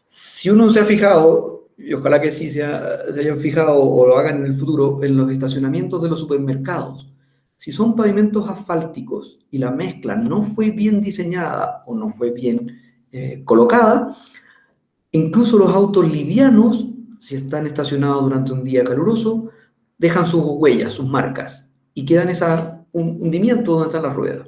Si uno se ha fijado, y ojalá que sí se hayan fijado o lo hagan en el futuro, en los estacionamientos de los supermercados, si son pavimentos asfálticos y la mezcla no fue bien diseñada o no fue bien colocada, incluso los autos livianos, si están estacionados durante un día caluroso, dejan sus huellas, sus marcas, y quedan un hundimiento donde están las ruedas.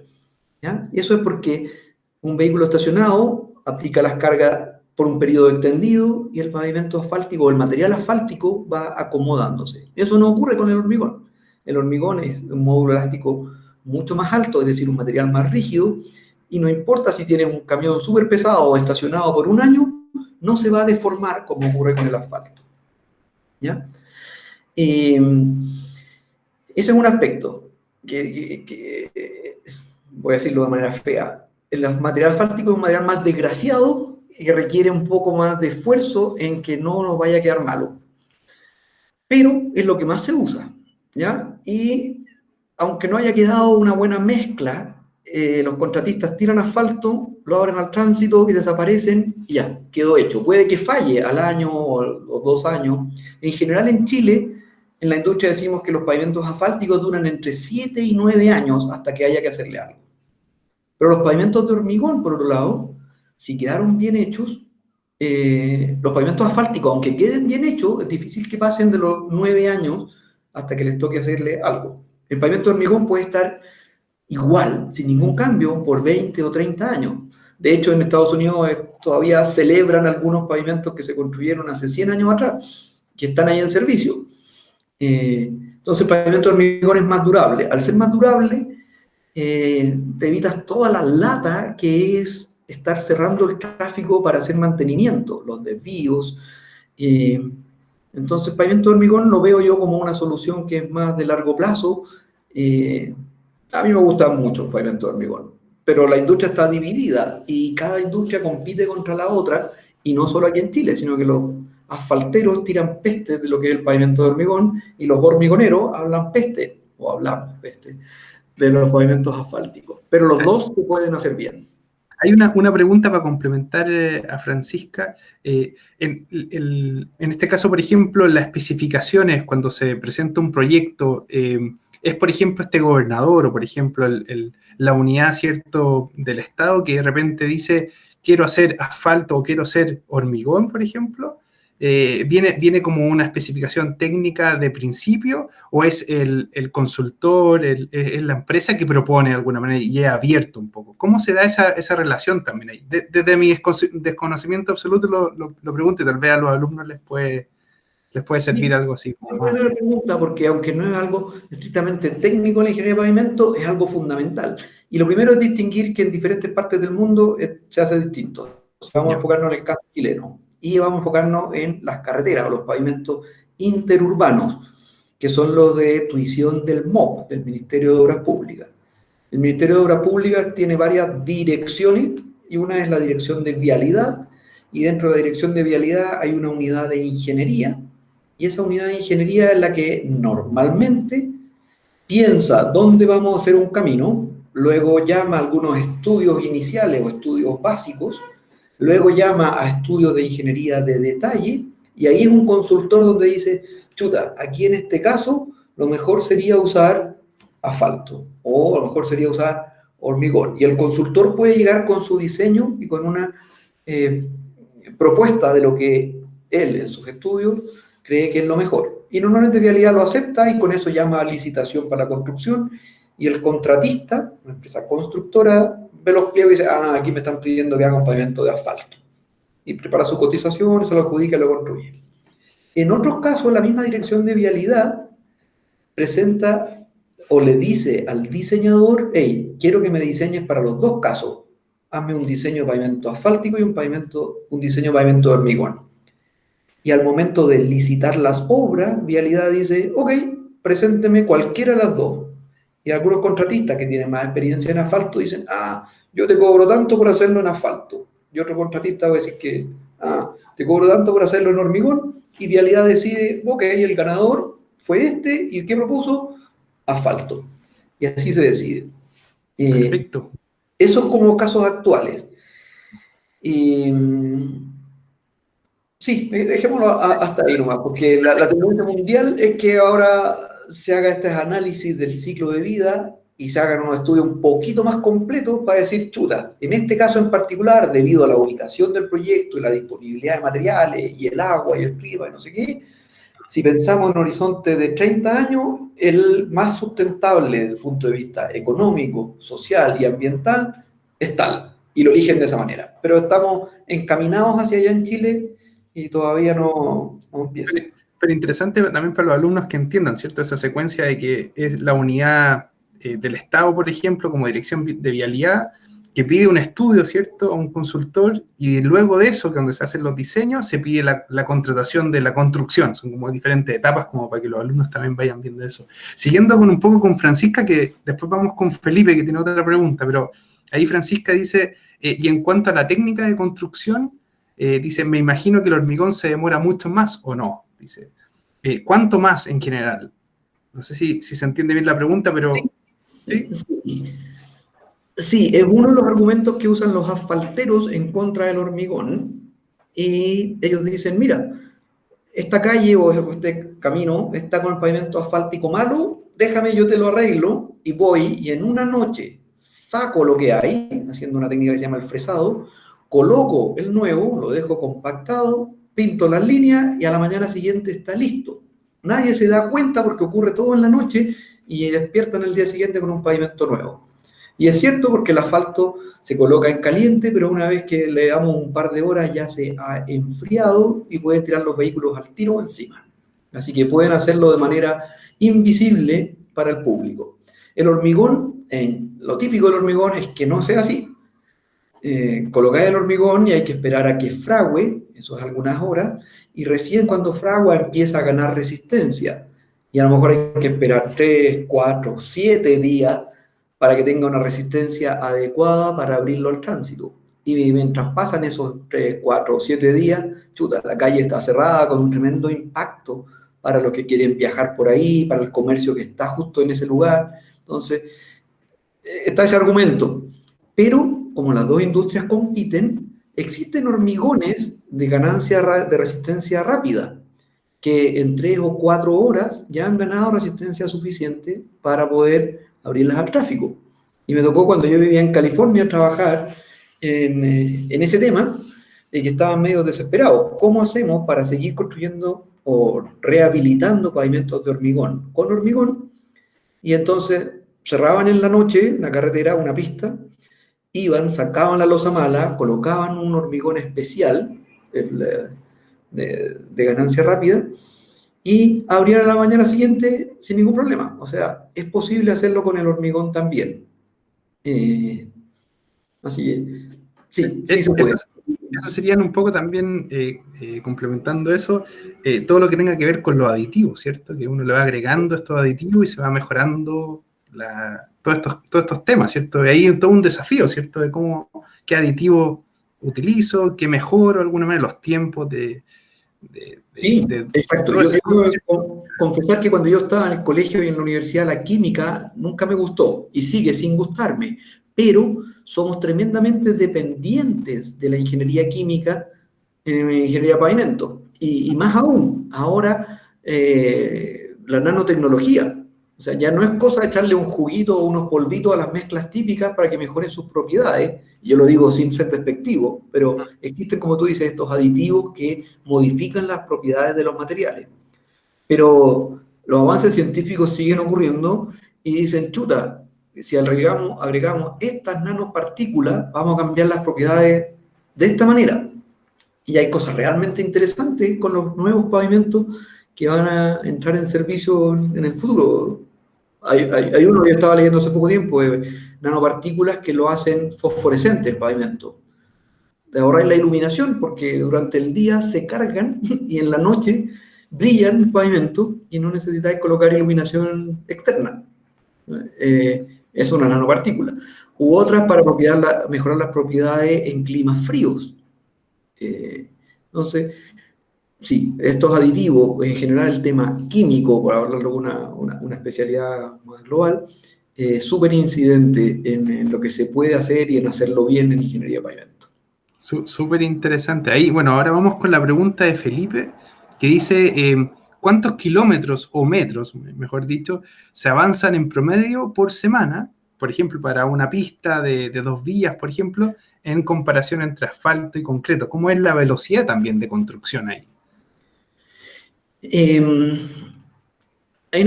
¿Ya? Y eso es porque un vehículo estacionado aplica las cargas por un periodo extendido y el pavimento asfáltico o el material asfáltico va acomodándose. Eso no ocurre con el hormigón. El hormigón es un módulo elástico mucho más alto, es decir, un material más rígido, y no importa si tienes un camión súper pesado estacionado por un año, no se va a deformar como ocurre con el asfalto. ¿Ya? Ese es un aspecto que voy a decirlo de manera fea. El material asfáltico es un material más desgraciado y que requiere un poco más de esfuerzo en que no nos vaya a quedar malo. Pero es lo que más se usa, ¿ya? Y aunque no haya quedado una buena mezcla, los contratistas tiran asfalto, lo abren al tránsito y desaparecen y ya, quedó hecho. Puede que falle al año o 2 años. En general en Chile, en la industria decimos que los pavimentos asfálticos duran entre 7 y 9 años hasta que haya que hacerle algo. Pero los pavimentos de hormigón, por otro lado, si quedaron bien hechos, los pavimentos asfálticos, aunque queden bien hechos, es difícil que pasen de los 9 años hasta que les toque hacerle algo. El pavimento de hormigón puede estar igual, sin ningún cambio, por 20 o 30 años. De hecho, en Estados Unidos todavía celebran algunos pavimentos que se construyeron hace 100 años atrás, que están ahí en servicio. Entonces, el pavimento de hormigón es más durable. Al ser más durable, te evitas toda la lata que es estar cerrando el tráfico para hacer mantenimiento, los desvíos. Entonces, pavimento de hormigón lo veo yo como una solución que es más de largo plazo. A mí me gusta mucho el pavimento de hormigón, pero la industria está dividida y cada industria compite contra la otra, y no solo aquí en Chile, sino que los asfalteros tiran peste de lo que es el pavimento de hormigón y los hormigoneros hablan peste, o hablamos peste, de los pavimentos asfálticos. Pero los dos se pueden hacer bien. Hay una pregunta para complementar a Francisca. En este caso, por ejemplo, las especificaciones, cuando se presenta un proyecto, es, por ejemplo, este gobernador o, por ejemplo, la unidad, ¿cierto?, del Estado que de repente dice, quiero hacer asfalto o quiero hacer hormigón, por ejemplo. ¿Viene como una especificación técnica de principio o es el consultor, es la empresa que propone de alguna manera y es abierto un poco? ¿Cómo se da esa relación también ahí? Desde mi desconocimiento absoluto lo pregunto y tal vez a los alumnos les puede les puede servir Sí, algo así como es más. buena la pregunta porque aunque no es algo estrictamente técnico en la ingeniería de pavimento, es algo fundamental. Y lo primero es distinguir que en diferentes partes del mundo se hace distinto. Vamos a Ya, enfocarnos en el caso chileno y vamos a enfocarnos en las carreteras o los pavimentos interurbanos, que son los de tuición del MOP, del Ministerio de Obras Públicas. El Ministerio de Obras Públicas tiene varias direcciones y una es la dirección de vialidad y dentro de la dirección de vialidad hay una unidad de ingeniería y esa unidad de ingeniería es la que normalmente piensa dónde vamos a hacer un camino, luego llama a algunos estudios iniciales o estudios básicos, luego llama a estudios de ingeniería de detalle y ahí es un consultor donde dice, chuta, aquí en este caso lo mejor sería usar asfalto o a lo mejor sería usar hormigón. Y el consultor puede llegar con su diseño y con una eh, propuesta de lo que él en sus estudios cree que es lo mejor. Y normalmente Vialidad lo acepta y con eso llama a licitación para la construcción y el contratista, una empresa constructora, ve los pliegos y dice, ah, aquí me están pidiendo que haga un pavimento de asfalto. Y prepara su cotización, se lo adjudica y lo construye. En otros casos, la misma dirección de vialidad presenta o le dice al diseñador, hey, quiero que me diseñes para los dos casos. Hazme un diseño de pavimento asfáltico y un diseño de pavimento de hormigón. Y al momento de licitar las obras, Vialidad dice, ok, presénteme cualquiera de las dos. Y algunos contratistas que tienen más experiencia en asfalto dicen, ah, yo te cobro tanto por hacerlo en asfalto. Y otro contratista va a decir que, ah, te cobro tanto por hacerlo en hormigón. Y Vialidad decide, ok, el ganador fue este, ¿y qué propuso? Asfalto. Y así se decide. Perfecto. Esos como casos actuales. Y sí, dejémoslo hasta ahí nomás, porque la tendencia mundial es que ahora se haga este análisis del ciclo de vida y se hagan unos estudios un poquito más completos para decir, chuta, en este caso en particular, debido a la ubicación del proyecto y la disponibilidad de materiales y el agua y el clima y no sé qué, si pensamos en un horizonte de 30 años, el más sustentable desde el punto de vista económico, social y ambiental es tal, y lo eligen de esa manera. Pero estamos encaminados hacia allá en Chile y todavía no empieza. Pero interesante también para los alumnos que entiendan, ¿cierto? Esa secuencia de que es la unidad del Estado, por ejemplo, como dirección de vialidad, que pide un estudio, ¿cierto? A un consultor y luego de eso, que donde se hacen los diseños, se pide la contratación de la construcción. Son como diferentes etapas como para que los alumnos también vayan viendo eso. Siguiendo con un poco con Francisca, que después vamos con Felipe, que tiene otra pregunta, pero ahí Francisca dice, y en cuanto a la técnica de construcción, dice, me imagino que el hormigón se demora mucho más o no, dice. ¿Cuánto más en general? No sé si se entiende bien la pregunta, pero... ¿sí? Sí. Sí, es uno de los argumentos que usan los asfalteros en contra del hormigón. Y ellos dicen, mira, esta calle o este camino está con el pavimento asfáltico malo, déjame, yo te lo arreglo y voy y en una noche saco lo que hay, haciendo una técnica que se llama el fresado, coloco el nuevo, lo dejo compactado, pinto las líneas y a la mañana siguiente está listo. Nadie se da cuenta porque ocurre todo en la noche y despiertan el día siguiente con un pavimento nuevo. Y es cierto porque el asfalto se coloca en caliente, pero una vez que le damos un par de horas ya se ha enfriado y pueden tirar los vehículos al tiro encima. Así que pueden hacerlo de manera invisible para el público. El hormigón, lo típico del hormigón es que no sea así. Colocáis el hormigón y hay que esperar a que fragüe, eso es algunas horas, y recién cuando fragua empieza a ganar resistencia. Y a lo mejor hay que esperar 3, 4, 7 días para que tenga una resistencia adecuada para abrirlo al tránsito. Y mientras pasan esos 3, 4 o 7 días, chuta, la calle está cerrada con un tremendo impacto para los que quieren viajar por ahí, para el comercio que está justo en ese lugar. Entonces, está ese argumento. Pero, como las dos industrias compiten, existen hormigones de ganancia de resistencia rápida, que en 3 o 4 horas ya han ganado resistencia suficiente para poder abrirlas al tráfico. Y me tocó cuando yo vivía en California trabajar en ese tema, y que estaban medio desesperados. ¿Cómo hacemos para seguir construyendo o rehabilitando pavimentos de hormigón? Con hormigón, y entonces cerraban en la noche la carretera, una pista, iban, sacaban la losa mala, colocaban un hormigón especial de ganancia rápida, y abrir a la mañana siguiente sin ningún problema. O sea, es posible hacerlo con el hormigón también. Así que, sí, sí se puede. Eso serían un poco también, complementando eso, todo lo que tenga que ver con los aditivos, ¿cierto? Que uno le va agregando estos aditivos y se va mejorando todos estos temas, ¿cierto? Y ahí hay todo un desafío, ¿cierto? De qué aditivos utilizo, qué mejoro, de alguna manera, los tiempos Sí, exacto. Yo debo confesar que cuando yo estaba en el colegio y en la universidad, la química nunca me gustó y sigue sin gustarme, pero somos tremendamente dependientes de la ingeniería química en ingeniería de pavimento. Y más aún, ahora la nanotecnología. O sea, ya no es cosa de echarle un juguito o unos polvitos a las mezclas típicas para que mejoren sus propiedades. Yo lo digo sin ser despectivo, pero existen, como tú dices, estos aditivos que modifican las propiedades de los materiales. Pero los avances científicos siguen ocurriendo y dicen, chuta, si agregamos estas nanopartículas, vamos a cambiar las propiedades de esta manera. Y hay cosas realmente interesantes con los nuevos pavimentos que van a entrar en servicio en el futuro. Hay uno que yo estaba leyendo hace poco tiempo, de nanopartículas que lo hacen fosforescente el pavimento. De ahorrar la iluminación, porque durante el día se cargan y en la noche brillan el pavimento y no necesitáis colocar iluminación externa. Es una nanopartícula. U otras para mejorar las propiedades en climas fríos. Entonces, sí, estos aditivos, en general el tema químico, por hablarlo de una especialidad más global, súper incidente en lo que se puede hacer y en hacerlo bien en ingeniería de pavimento. Súper interesante. Ahí, bueno, ahora vamos con la pregunta de Felipe, que dice, ¿cuántos kilómetros o metros, mejor dicho, se avanzan en promedio por semana, por ejemplo, para una pista de 2 vías, por ejemplo, en comparación entre asfalto y concreto? ¿Cómo es la velocidad también de construcción ahí? En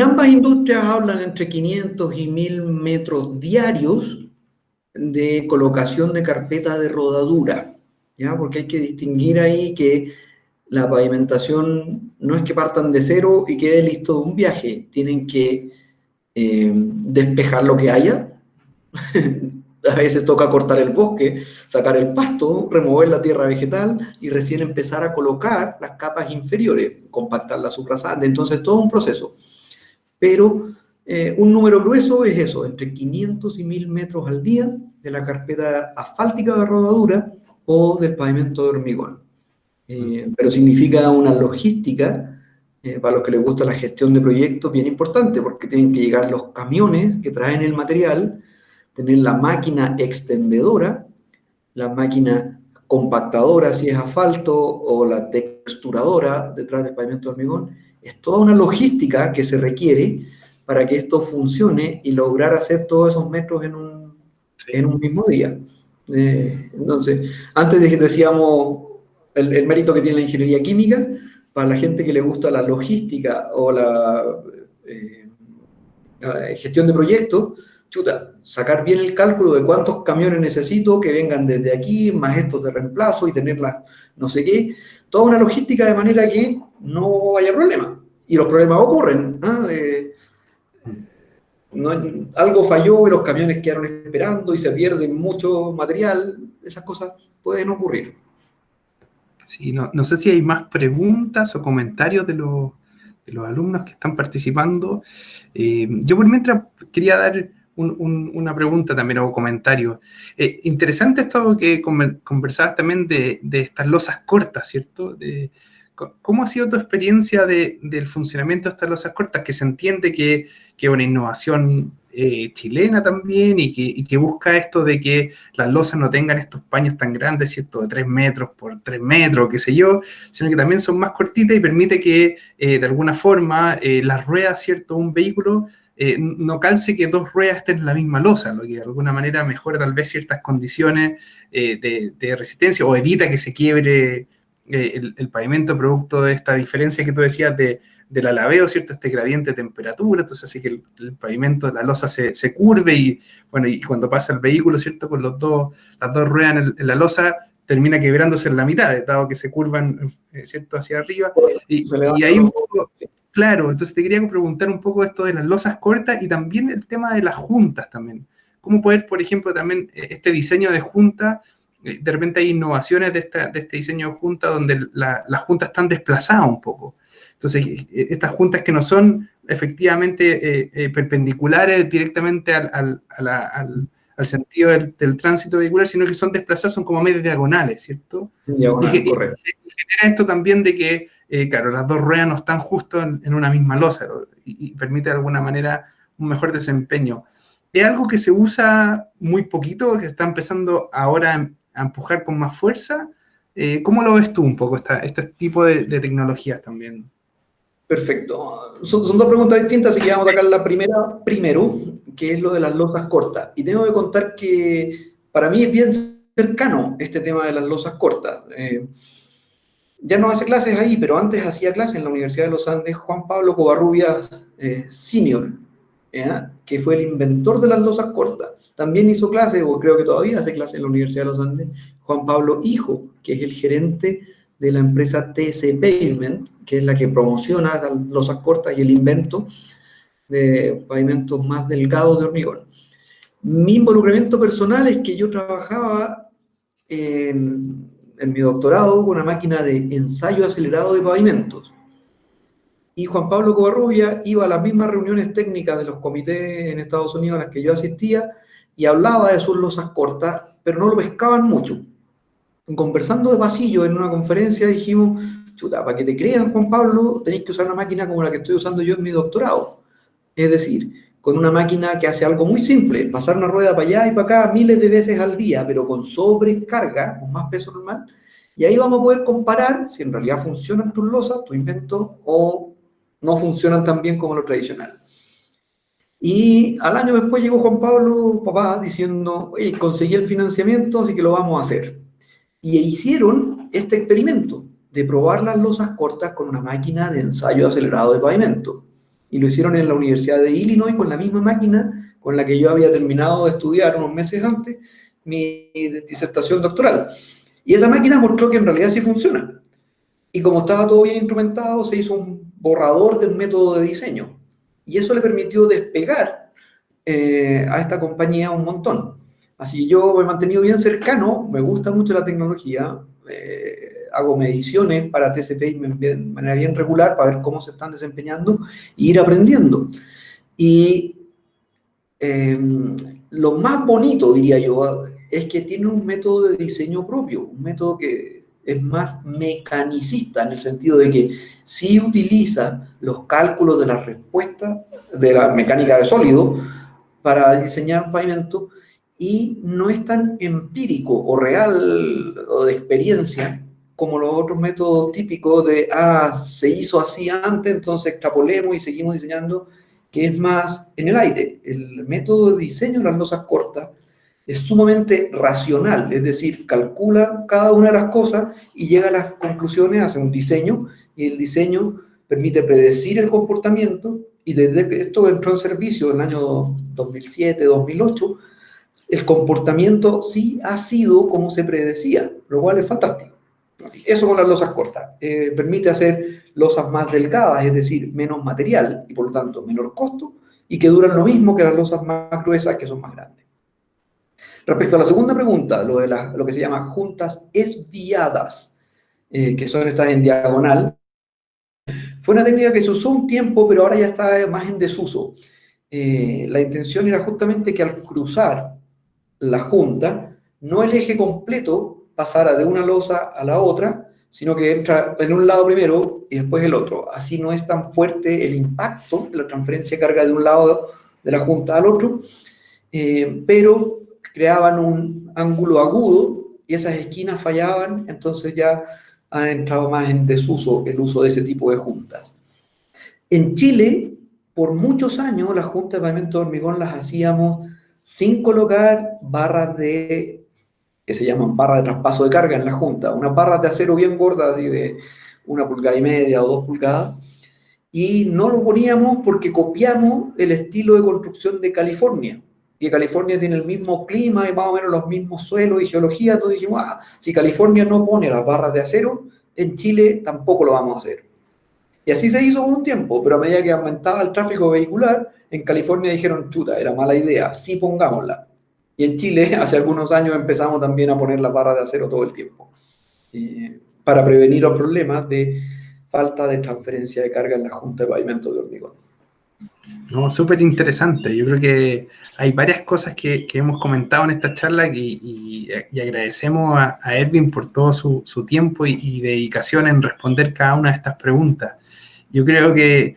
ambas industrias hablan entre 500 y 1000 metros diarios de colocación de carpeta de rodadura, ¿ya? Porque hay que distinguir ahí que la pavimentación no es que partan de cero y quede listo de un viaje, tienen que despejar lo que haya. A veces toca cortar el bosque, sacar el pasto, remover la tierra vegetal y recién empezar a colocar las capas inferiores, compactar la subrasante. Entonces, todo un proceso. Pero un número grueso es eso, entre 500 y 1000 metros al día de la carpeta asfáltica de rodadura o del pavimento de hormigón. Pero significa una logística, para los que les gusta la gestión de proyectos, bien importante, porque tienen que llegar los camiones que traen el material, tener la máquina extendedora, la máquina compactadora si es asfalto o la texturadora detrás del pavimento de hormigón. Es toda una logística que se requiere para que esto funcione y lograr hacer todos esos metros en un mismo día. Entonces, antes decíamos el mérito que tiene la ingeniería química, para la gente que le gusta la logística o la gestión de proyectos, chuta, sacar bien el cálculo de cuántos camiones necesito que vengan desde aquí, más estos de reemplazo y tenerlas no sé qué, toda una logística de manera que no haya problema. Y los problemas ocurren, ¿no? Algo falló y los camiones quedaron esperando y se pierde mucho material, esas cosas pueden ocurrir. Sí, no sé si hay más preguntas o comentarios de los alumnos que están participando. Yo por mientras quería dar una pregunta también o comentario. Interesante esto que conversabas también de estas losas cortas, ¿cierto? ¿Cómo ha sido tu experiencia del funcionamiento de estas losas cortas? Que se entiende que es una innovación chilena también y que busca esto de que las losas no tengan estos paños tan grandes, ¿cierto? De 3 metros por 3 metros, qué sé yo, sino que también son más cortitas y permite que de alguna forma las ruedas, ¿cierto? Un vehículo no calce que 2 ruedas estén en la misma losa, lo que de alguna manera mejora tal vez ciertas condiciones de resistencia o evita que se quiebre el pavimento producto de esta diferencia que tú decías del alaveo, ¿cierto? Este gradiente de temperatura, entonces hace que el pavimento, la losa se curve y, bueno, y cuando pasa el vehículo, ¿cierto? Con las dos ruedas en la losa, termina quebrándose en la mitad, dado que se curvan, ¿cierto?, hacia arriba. Y Se ahí un poco, claro, entonces te quería preguntar un poco esto de las losas cortas y también el tema de las juntas también. ¿Cómo poder, por ejemplo, también este diseño de junta, de repente hay innovaciones de este diseño de junta donde las juntas están desplazadas un poco? Entonces, estas juntas que no son efectivamente perpendiculares directamente al sentido del tránsito vehicular, sino que son desplazadas, son como medias diagonales, ¿cierto? Diagonal, Y correcto. genera esto también de que, claro, las dos ruedas no están justo en una misma losa y permite de alguna manera un mejor desempeño. Es algo que se usa muy poquito, que está empezando ahora a empujar con más fuerza. ¿Cómo lo ves tú un poco este tipo de tecnologías también? Perfecto. Son dos preguntas distintas, así que vamos a sacar la primera primero, que es lo de las losas cortas. Y tengo que contar que para mí es bien cercano este tema de las losas cortas. Ya no hace clases ahí, pero antes hacía clases en la Universidad de los Andes Juan Pablo Covarrubias Senior, que fue el inventor de las losas cortas. También hizo clases, o creo que todavía hace clases en la Universidad de los Andes, Juan Pablo Hijo, que es el gerente de la empresa TC Pavement, que es la que promociona las losas cortas y el invento de pavimentos más delgados de hormigón. Mi involucramiento personal es que yo trabajaba en mi doctorado con una máquina de ensayo acelerado de pavimentos. Y Juan Pablo Covarrubia iba a las mismas reuniones técnicas de los comités en Estados Unidos a las que yo asistía y hablaba de sus losas cortas, pero no lo pescaban mucho. Y conversando de pasillo en una conferencia dijimos, chuta, para que te crean, Juan Pablo, tenéis que usar una máquina como la que estoy usando yo en mi doctorado. Es decir, con una máquina que hace algo muy simple, pasar una rueda para allá y para acá miles de veces al día, pero con sobrecarga, con más peso normal, y ahí vamos a poder comparar si en realidad funcionan tus losas, tu invento, o no funcionan tan bien como lo tradicional. Y al año después llegó Juan Pablo, papá, diciendo, oye, conseguí el financiamiento, así que lo vamos a hacer. Y hicieron este experimento de probar las losas cortas con una máquina de ensayo acelerado de pavimento. Y lo hicieron en la Universidad de Illinois con la misma máquina con la que yo había terminado de estudiar unos meses antes mi disertación doctoral. Y esa máquina mostró que en realidad sí funciona. Y como estaba todo bien instrumentado, se hizo un borrador del método de diseño. Y eso le permitió despegar a esta compañía un montón. Así yo me he mantenido bien cercano, me gusta mucho la tecnología, hago mediciones para TCP de manera bien regular para ver cómo se están desempeñando e ir aprendiendo. Y lo más bonito, diría yo, es que tiene un método de diseño propio, un método que es más mecanicista, en el sentido de que sí utiliza los cálculos de las respuestas de la mecánica de sólido para diseñar un pavimento y no es tan empírico o real o de experiencia como los otros métodos típicos de, se hizo así antes, entonces extrapolemos y seguimos diseñando, que es más en el aire. El método de diseño de las losas cortas es sumamente racional, es decir, calcula cada una de las cosas y llega a las conclusiones, hace un diseño, y el diseño permite predecir el comportamiento, y desde que esto entró en servicio en el año 2007, 2008, el comportamiento sí ha sido como se predecía, lo cual es fantástico. Eso con las losas cortas. Permite hacer losas más delgadas, es decir, menos material y por lo tanto menor costo, y que duran lo mismo que las losas más gruesas, que son más grandes. Respecto a la segunda pregunta, lo que se llama juntas esviadas, que son estas en diagonal, fue una técnica que se usó un tiempo, pero ahora ya está más en desuso. La intención era justamente que al cruzar la junta, no el eje completo pasara de una losa a la otra, sino que entra en un lado primero y después el otro. Así no es tan fuerte el impacto de la transferencia de carga de un lado de la junta al otro, pero creaban un ángulo agudo y esas esquinas fallaban, entonces ya han entrado más en desuso el uso de ese tipo de juntas. En Chile, por muchos años, las juntas de pavimento de hormigón las hacíamos sin colocar barras que se llaman barras de traspaso de carga en la junta, unas barras de acero bien gordas de 1,5 pulgadas o 2 pulgadas, y no lo poníamos porque copiamos el estilo de construcción de California. que California tiene el mismo clima y más o menos los mismos suelos y geología, entonces dijimos, si California no pone las barras de acero, en Chile tampoco lo vamos a hacer. Y así se hizo un tiempo, pero a medida que aumentaba el tráfico vehicular, en California dijeron, chuta, era mala idea, sí pongámosla. Y en Chile, hace algunos años, empezamos también a poner las barras de acero todo el tiempo, para prevenir los problemas de falta de transferencia de carga en la junta de pavimento de hormigón. No, súper interesante. Yo creo que hay varias cosas que hemos comentado en esta charla y agradecemos a Erwin por todo su tiempo y dedicación en responder cada una de estas preguntas. Yo creo que,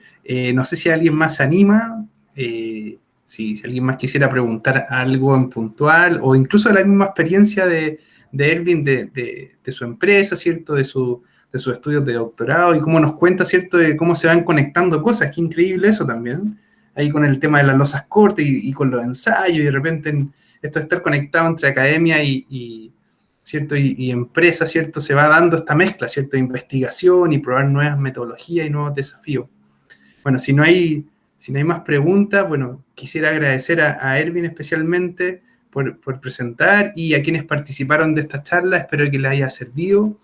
no sé si alguien más se anima, si alguien más quisiera preguntar algo en puntual o incluso de la misma experiencia de Erwin, de su empresa, ¿cierto? De sus estudios de doctorado y cómo nos cuenta, ¿cierto? De cómo se van conectando cosas. Qué increíble eso también. Ahí con el tema de las losas cortas y con los ensayos y de repente esto de estar conectado entre academia ¿cierto? Y empresa, ¿cierto? Se va dando esta mezcla, ¿cierto? De investigación y probar nuevas metodologías y nuevos desafíos. Bueno, si no hay más preguntas, bueno, quisiera agradecer a Erwin especialmente por presentar y a quienes participaron de esta charla. Espero que les haya servido.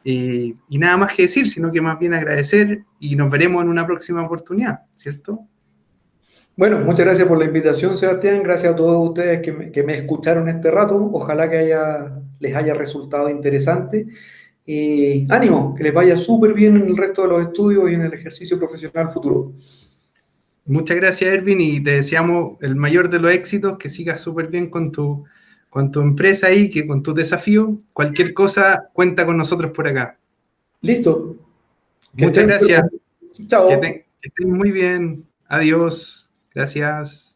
Y nada más que decir, sino que más bien agradecer y nos veremos en una próxima oportunidad, ¿cierto? Bueno, muchas gracias por la invitación, Sebastián. Gracias a todos ustedes que me escucharon este rato. Ojalá que les haya resultado interesante. Y ánimo, que les vaya súper bien en el resto de los estudios y en el ejercicio profesional futuro. Muchas gracias, Erwin, y te deseamos el mayor de los éxitos, que sigas súper bien con tu empresa ahí, que con tus desafíos. Cualquier cosa, cuenta con nosotros por acá. Listo. Muchas gracias. Chao. Que estén muy bien. Adiós. Gracias.